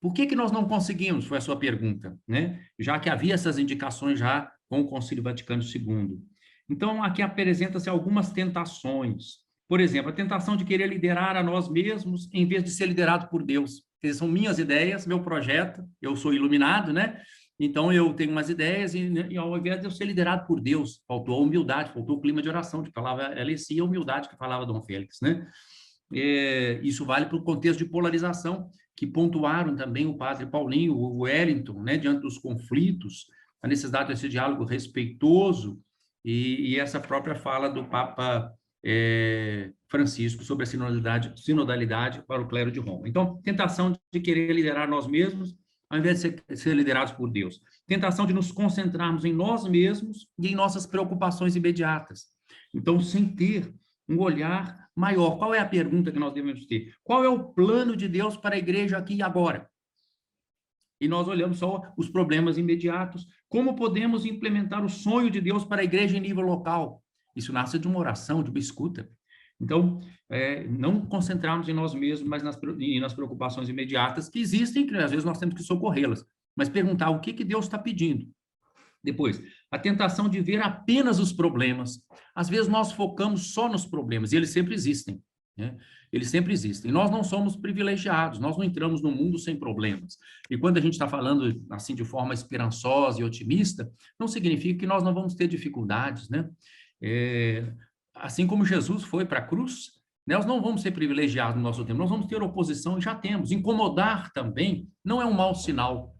por que nós não conseguimos? Foi a sua pergunta, né? Já que havia essas indicações já com o Concílio Vaticano II. Então, aqui apresenta-se algumas tentações. Por exemplo, a tentação de querer liderar a nós mesmos em vez de ser liderado por Deus. Essas são minhas ideias, meu projeto, eu sou iluminado, né? Então, eu tenho umas ideias e ao invés de eu ser liderado por Deus, faltou a humildade, faltou o clima de oração, que falava Alessi, e a humildade que falava Dom Félix, né? Isso vale para o contexto de polarização, que pontuaram também o padre Paulinho, o Wellington, né, diante dos conflitos, a necessidade desse diálogo respeitoso e essa própria fala do Papa Francisco sobre a sinodalidade para o clero de Roma. Então, tentação de querer liderar nós mesmos, ao invés de ser liderados por Deus. Tentação de nos concentrarmos em nós mesmos e em nossas preocupações imediatas. Então, sem ter um olhar maior. Qual é a pergunta que nós devemos ter? Qual é o plano de Deus para a igreja aqui e agora? E nós olhamos só os problemas imediatos. Como podemos implementar o sonho de Deus para a igreja em nível local? Isso nasce de uma oração, de uma escuta. Então, não concentrarmos em nós mesmos, mas nas preocupações imediatas que existem, que às vezes nós temos que socorrê-las. Mas perguntar o que Deus está pedindo. Depois, a tentação de ver apenas os problemas. Às vezes nós focamos só nos problemas, e eles sempre existem, né? Eles sempre existem. Nós não somos privilegiados, nós não entramos no mundo sem problemas. E quando a gente está falando assim de forma esperançosa e otimista, não significa que nós não vamos ter dificuldades, né? Assim como Jesus foi para a cruz, nós não vamos ser privilegiados no nosso tempo, nós vamos ter oposição e já temos. Incomodar também não é um mau sinal.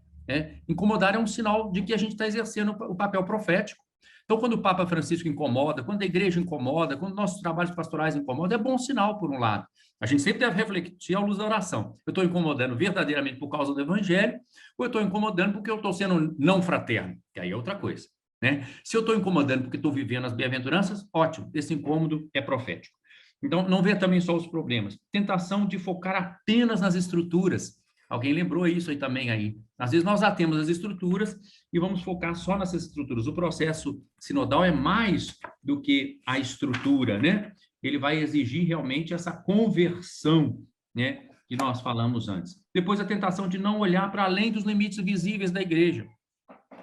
Incomodar é um sinal de que a gente está exercendo o papel profético. Então, quando o Papa Francisco incomoda, quando a igreja incomoda, quando nossos trabalhos pastorais incomodam, é bom sinal, por um lado. A gente sempre deve refletir à luz da oração. Eu estou incomodando verdadeiramente por causa do evangelho, ou eu estou incomodando porque eu estou sendo não fraterno, que aí é outra coisa, né? Se eu estou incomodando porque estou vivendo as bem-aventuranças, ótimo, esse incômodo é profético. Então, não ver também só os problemas. Tentação de focar apenas nas estruturas. Alguém lembrou isso aí também aí. Às vezes nós já temos as estruturas e vamos focar só nessas estruturas. O processo sinodal é mais do que a estrutura, né? Ele vai exigir realmente essa conversão, né, que nós falamos antes. Depois a tentação de não olhar para além dos limites visíveis da igreja.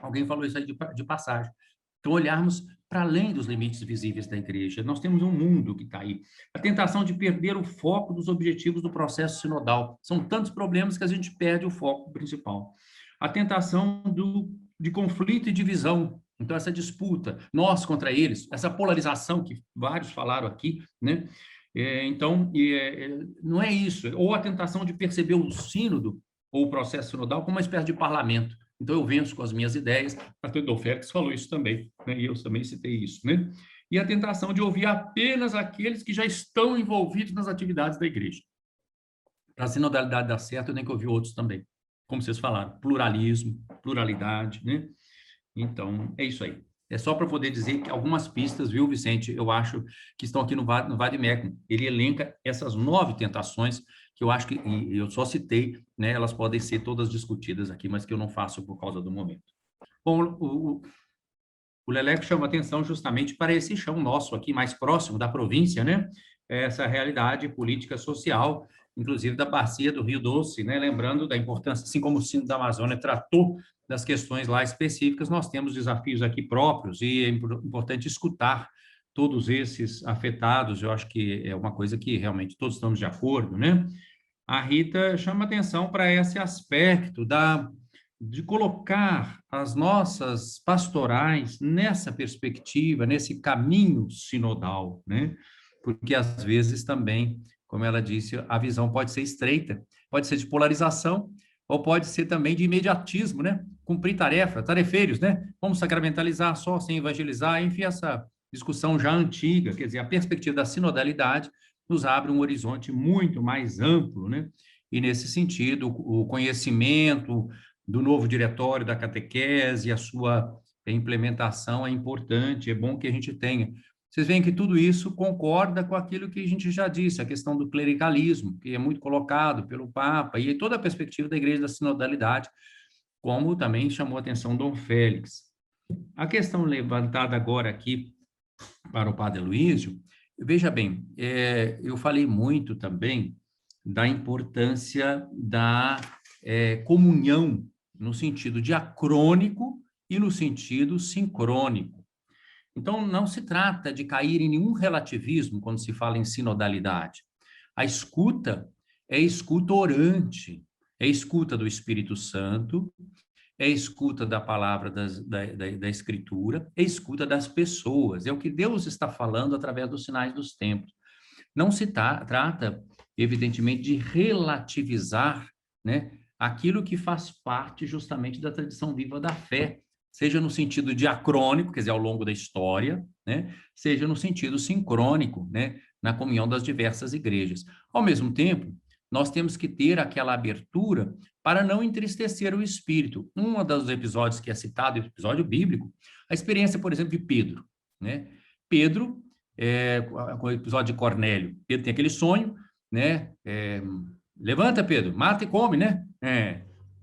Alguém falou isso aí de passagem. Então, olharmos para além dos limites visíveis da igreja. Nós temos um mundo que está aí. A tentação de perder o foco dos objetivos do processo sinodal. São tantos problemas que a gente perde o foco principal. A tentação de conflito e divisão. Então, essa disputa, nós contra eles, essa polarização que vários falaram aqui, né? Não é isso. Ou a tentação de perceber o sínodo ou o processo sinodal como uma espécie de parlamento. Então, eu venço com as minhas ideias. A Dom Félix falou isso também, né? E eu também citei isso, né? E a tentação de ouvir apenas aqueles que já estão envolvidos nas atividades da igreja. Para a sinodalidade dar certo, eu tenho que ouvir outros também. Como vocês falaram, pluralismo, pluralidade, né? Então, é isso aí. É só para poder dizer que algumas pistas, viu, Vicente, eu acho que estão aqui no Vadimecum. Ele elenca essas 9 tentações que eu acho que, e eu só citei, né, elas podem ser todas discutidas aqui, mas que eu não faço por causa do momento. Bom, o Leleco chama atenção justamente para esse chão nosso aqui, mais próximo da província, né, essa realidade política social, inclusive da bacia do Rio Doce, né, lembrando da importância, assim como o Sínodo da Amazônia tratou das questões lá específicas, nós temos desafios aqui próprios e é importante escutar todos esses afetados. Eu acho que é uma coisa que realmente todos estamos de acordo, né? A Rita chama atenção para esse aspecto de colocar as nossas pastorais nessa perspectiva, nesse caminho sinodal, né? Porque às vezes também, como ela disse, a visão pode ser estreita, pode ser de polarização, ou pode ser também de imediatismo, né? Cumprir tarefa, tarefeiros, né? Vamos sacramentalizar só sem evangelizar, enfim, discussão já antiga, quer dizer, a perspectiva da sinodalidade nos abre um horizonte muito mais amplo, né? E, nesse sentido, o conhecimento do novo diretório da catequese e a sua implementação é importante, é bom que a gente tenha. Vocês veem que tudo isso concorda com aquilo que a gente já disse, a questão do clericalismo, que é muito colocado pelo Papa, e toda a perspectiva da Igreja da Sinodalidade, como também chamou a atenção Dom Félix. A questão levantada agora aqui para o Padre Aloísio, veja bem, eu falei muito também da importância da comunhão no sentido diacrônico e no sentido sincrônico. Então, não se trata de cair em nenhum relativismo quando se fala em sinodalidade. A escuta é escuta orante, é escuta do Espírito Santo, é escuta da palavra da Escritura, é escuta das pessoas. É o que Deus está falando através dos sinais dos tempos. Não se trata, evidentemente, de relativizar, né, aquilo que faz parte justamente da tradição viva da fé, seja no sentido diacrônico, quer dizer, ao longo da história, né, seja no sentido sincrônico, né, na comunhão das diversas igrejas. Ao mesmo tempo, nós temos que ter aquela abertura para não entristecer o espírito. Um dos episódios que é citado, episódio bíblico, a experiência, por exemplo, de Pedro, né? Pedro, com o episódio de Cornélio, Pedro tem aquele sonho, né? Levanta, Pedro, mata e come, né?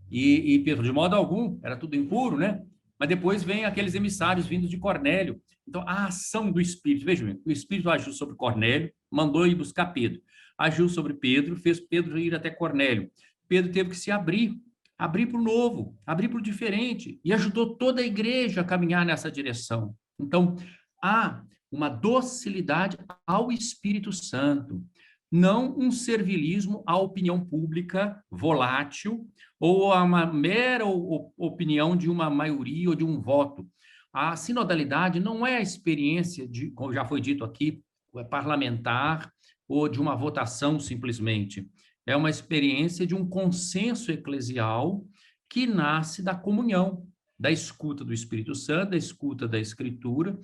E Pedro, de modo algum, era tudo impuro, né? Mas depois vem aqueles emissários vindos de Cornélio. Então, a ação do Espírito, veja bem, o Espírito agiu sobre Cornélio, mandou ir buscar Pedro. Agiu sobre Pedro, fez Pedro ir até Cornélio. Pedro teve que se abrir para o novo, abrir para o diferente, e ajudou toda a igreja a caminhar nessa direção. Então, há uma docilidade ao Espírito Santo, não um servilismo à opinião pública volátil ou a uma mera opinião de uma maioria ou de um voto. A sinodalidade não é a experiência de, como já foi dito aqui, parlamentar ou de uma votação simplesmente. É uma experiência de um consenso eclesial que nasce da comunhão, da escuta do Espírito Santo, da escuta da Escritura.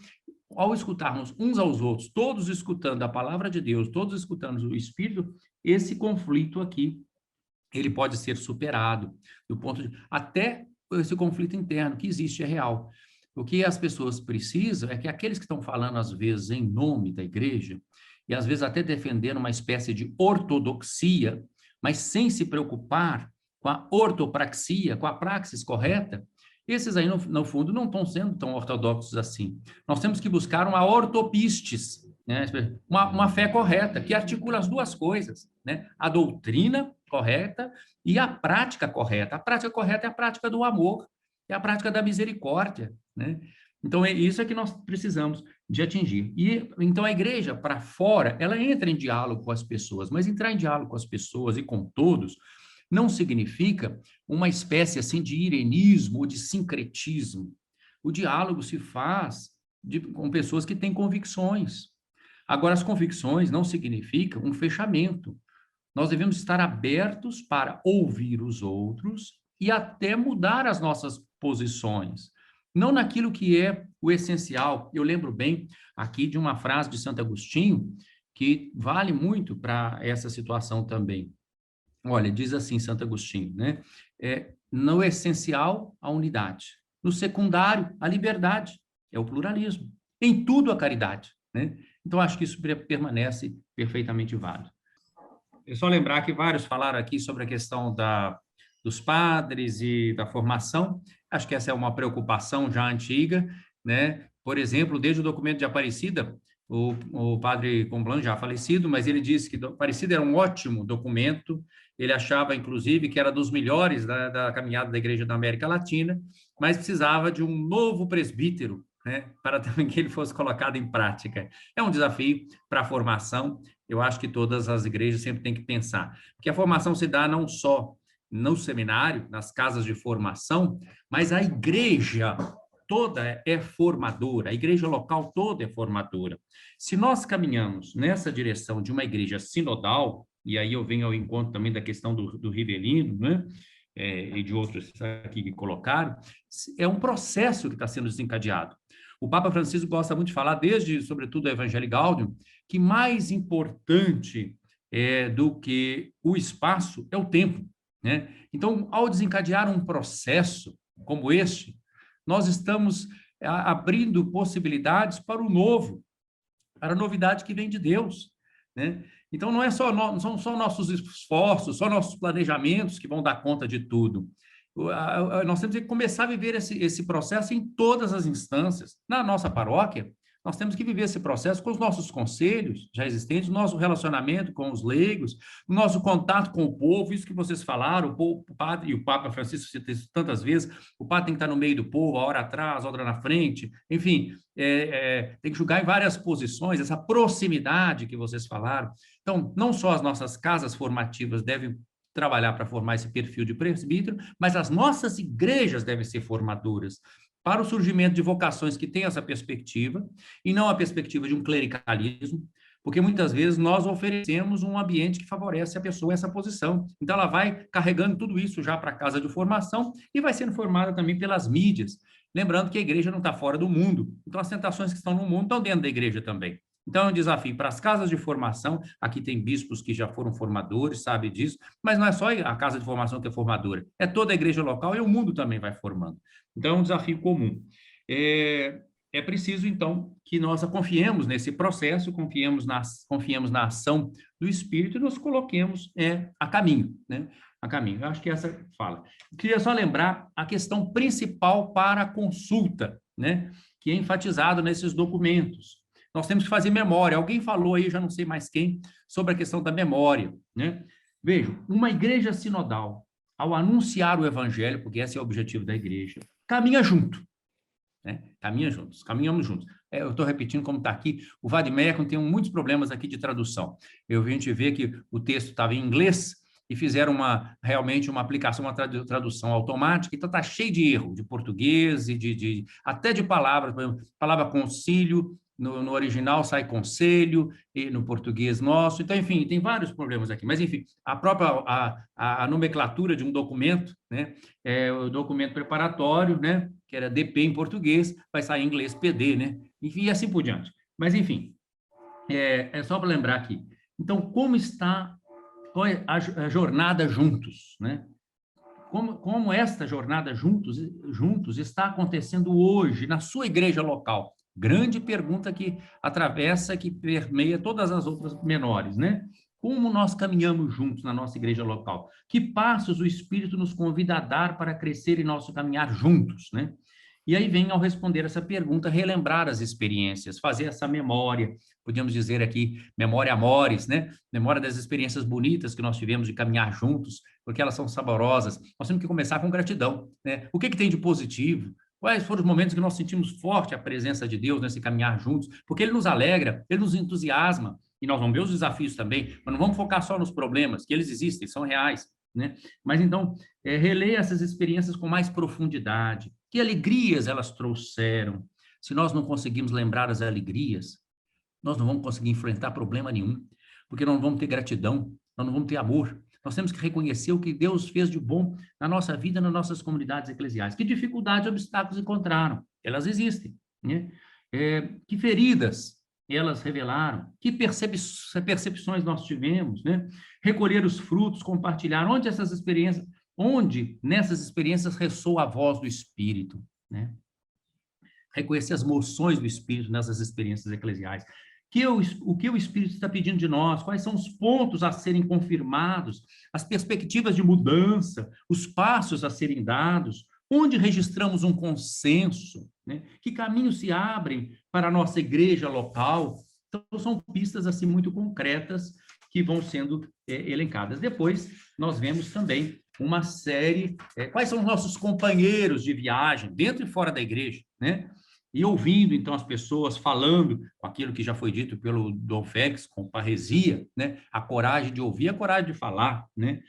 Ao escutarmos uns aos outros, todos escutando a palavra de Deus, todos escutando o Espírito, esse conflito aqui, ele pode ser superado, do ponto de... Até esse conflito interno que existe é real. O que as pessoas precisam é que aqueles que estão falando, às vezes, em nome da igreja, e às vezes até defendendo uma espécie de ortodoxia, mas sem se preocupar com a ortopraxia, com a praxis correta, esses aí, no fundo, não estão sendo tão ortodoxos assim. Nós temos que buscar uma ortopistes, né? Uma fé correta, que articula as duas coisas, né? A doutrina correta e a prática correta. A prática correta é a prática do amor, é a prática da misericórdia, né? Então, isso é que nós precisamos de atingir. E, então, a igreja, para fora, ela entra em diálogo com as pessoas, mas entrar em diálogo com as pessoas e com todos não significa uma espécie assim de irenismo ou de sincretismo. O diálogo se faz com pessoas que têm convicções. Agora, as convicções não significam um fechamento. Nós devemos estar abertos para ouvir os outros e até mudar as nossas posições. Não naquilo que é o essencial. Eu lembro bem aqui de uma frase de Santo Agostinho que vale muito para essa situação também. Olha, diz assim Santo Agostinho, né? No essencial, a unidade. No secundário, a liberdade. É o pluralismo. Em tudo, a caridade, né? Então, acho que isso permanece perfeitamente válido. É só lembrar que vários falaram aqui sobre a questão dos padres e da formação. Acho que essa é uma preocupação já antiga, né? Por exemplo, desde o documento de Aparecida, o padre Comblan, já falecido, mas ele disse que Aparecida era um ótimo documento, ele achava, inclusive, que era dos melhores da caminhada da Igreja da América Latina, mas precisava de um novo presbítero, né, para também que ele fosse colocado em prática. É um desafio para a formação, eu acho que todas as igrejas sempre têm que pensar, porque a formação se dá não só no seminário, nas casas de formação, mas a igreja toda é formadora, a igreja local toda é formadora. Se nós caminhamos nessa direção de uma igreja sinodal, e aí eu venho ao encontro também da questão do Rivelino, né? E de outros aqui que colocaram, é um processo que está sendo desencadeado. O Papa Francisco gosta muito de falar, desde, sobretudo, o Evangelii Gaudium, que mais importante do que o espaço é o tempo, né? Então, ao desencadear um processo como este, nós estamos abrindo possibilidades para o novo, para a novidade que vem de Deus, né? Então, não são só nossos esforços, só nossos planejamentos que vão dar conta de tudo. Nós temos que começar a viver esse processo em todas as instâncias. Na nossa paróquia, nós temos que viver esse processo com os nossos conselhos já existentes, nosso relacionamento com os leigos, nosso contato com o povo, isso que vocês falaram, o padre e o Papa Francisco cita isso tantas vezes, o padre tem que estar no meio do povo, a hora atrás, a hora na frente, enfim, tem que julgar em várias posições, essa proximidade que vocês falaram. Então, não só as nossas casas formativas devem trabalhar para formar esse perfil de presbítero, mas as nossas igrejas devem ser formadoras para o surgimento de vocações que têm essa perspectiva, e não a perspectiva de um clericalismo, porque muitas vezes nós oferecemos um ambiente que favorece a pessoa essa posição. Então, ela vai carregando tudo isso já para a casa de formação e vai sendo formada também pelas mídias. Lembrando que a igreja não está fora do mundo, então as tentações que estão no mundo estão dentro da igreja também. Então, é um desafio para as casas de formação. Aqui tem bispos que já foram formadores, sabe disso, mas não é só a casa de formação que é formadora, é toda a igreja local e o mundo também vai formando. Então, é um desafio comum. É preciso, então, que nós confiemos nesse processo, confiemos na ação do Espírito e nos coloquemos a caminho, né? A caminho. Eu acho que essa fala. Eu queria só lembrar a questão principal para a consulta, né? Que é enfatizado nesses documentos. Nós temos que fazer memória. Alguém falou aí, já não sei mais quem, sobre a questão da memória, né? Vejam, uma igreja sinodal, ao anunciar o evangelho, porque esse é o objetivo da igreja, caminha junto, né? Caminhamos juntos. Eu estou repetindo como está aqui, o Vademecum tem muitos problemas aqui de tradução. A gente vê que o texto estava em inglês e fizeram realmente uma aplicação, uma tradução automática, então está cheio de erro, de português e até de palavras, por exemplo, palavra concílio, no original sai conselho, e no português nosso, então, enfim, tem vários problemas aqui, mas, enfim, a própria a nomenclatura de um documento, né, o documento preparatório, né, que era DP em português, vai sair em inglês PD, né, enfim, e assim por diante. Mas, enfim, é só para lembrar aqui. Então, como está a jornada juntos, né? Como esta jornada juntos está acontecendo hoje na sua igreja local? Grande pergunta que atravessa, que permeia todas as outras menores, né? Como nós caminhamos juntos na nossa igreja local? Que passos o Espírito nos convida a dar para crescer em nosso caminhar juntos, né? E aí vem, ao responder essa pergunta, relembrar as experiências, fazer essa memória, podemos dizer aqui, memória amores, né? Memória das experiências bonitas que nós tivemos de caminhar juntos, porque elas são saborosas. Nós temos que começar com gratidão, né? O que tem de positivo? Quais foram os momentos que nós sentimos forte a presença de Deus nesse caminhar juntos? Porque Ele nos alegra, Ele nos entusiasma, e nós vamos ver os desafios também, mas não vamos focar só nos problemas, que eles existem, são reais, né? Mas então, releia essas experiências com mais profundidade. Que alegrias elas trouxeram? Se nós não conseguimos lembrar as alegrias, nós não vamos conseguir enfrentar problema nenhum, porque nós não vamos ter gratidão, nós não vamos ter amor. Nós temos que reconhecer o que Deus fez de bom na nossa vida, nas nossas comunidades eclesiais. Que dificuldades e obstáculos encontraram? Elas existem, né? Que feridas elas revelaram? Que percepções nós tivemos, né? Recolher os frutos, compartilhar. Onde nessas experiências ressoa a voz do Espírito, né? Reconhecer as moções do Espírito nessas experiências eclesiais. O que o Espírito está pedindo de nós? Quais são os pontos a serem confirmados? As perspectivas de mudança? Os passos a serem dados? Onde registramos um consenso? Né? Que caminhos se abrem para a nossa igreja local? Então, são pistas assim muito concretas que vão sendo elencadas. Depois, nós vemos também uma série, quais são os nossos companheiros de viagem, dentro e fora da igreja, né? E ouvindo, então, as pessoas falando aquilo que já foi dito pelo Dom Félix, com parresia, né? A coragem de ouvir, a coragem de falar, né?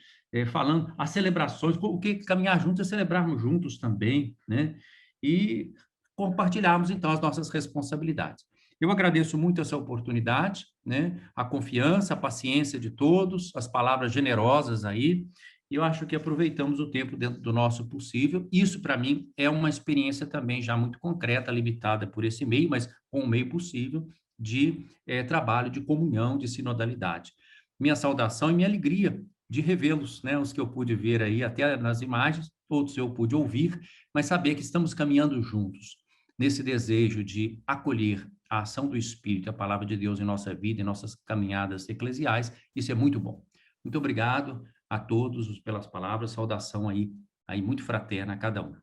Falando as celebrações, o que caminhar juntos é celebrarmos juntos também, né? E compartilharmos, então, as nossas responsabilidades. Eu agradeço muito essa oportunidade, né? A confiança, a paciência de todos, as palavras generosas aí, e eu acho que aproveitamos o tempo dentro do nosso possível. Isso, para mim, é uma experiência também já muito concreta, limitada por esse meio, mas com o meio possível de trabalho, de comunhão, de sinodalidade. Minha saudação e minha alegria de revê-los, né? Os que eu pude ver aí, até nas imagens, todos eu pude ouvir, mas saber que estamos caminhando juntos nesse desejo de acolher a ação do Espírito, a palavra de Deus em nossa vida, em nossas caminhadas eclesiais, isso é muito bom. Muito obrigado a todos pelas palavras, saudação aí muito fraterna a cada um.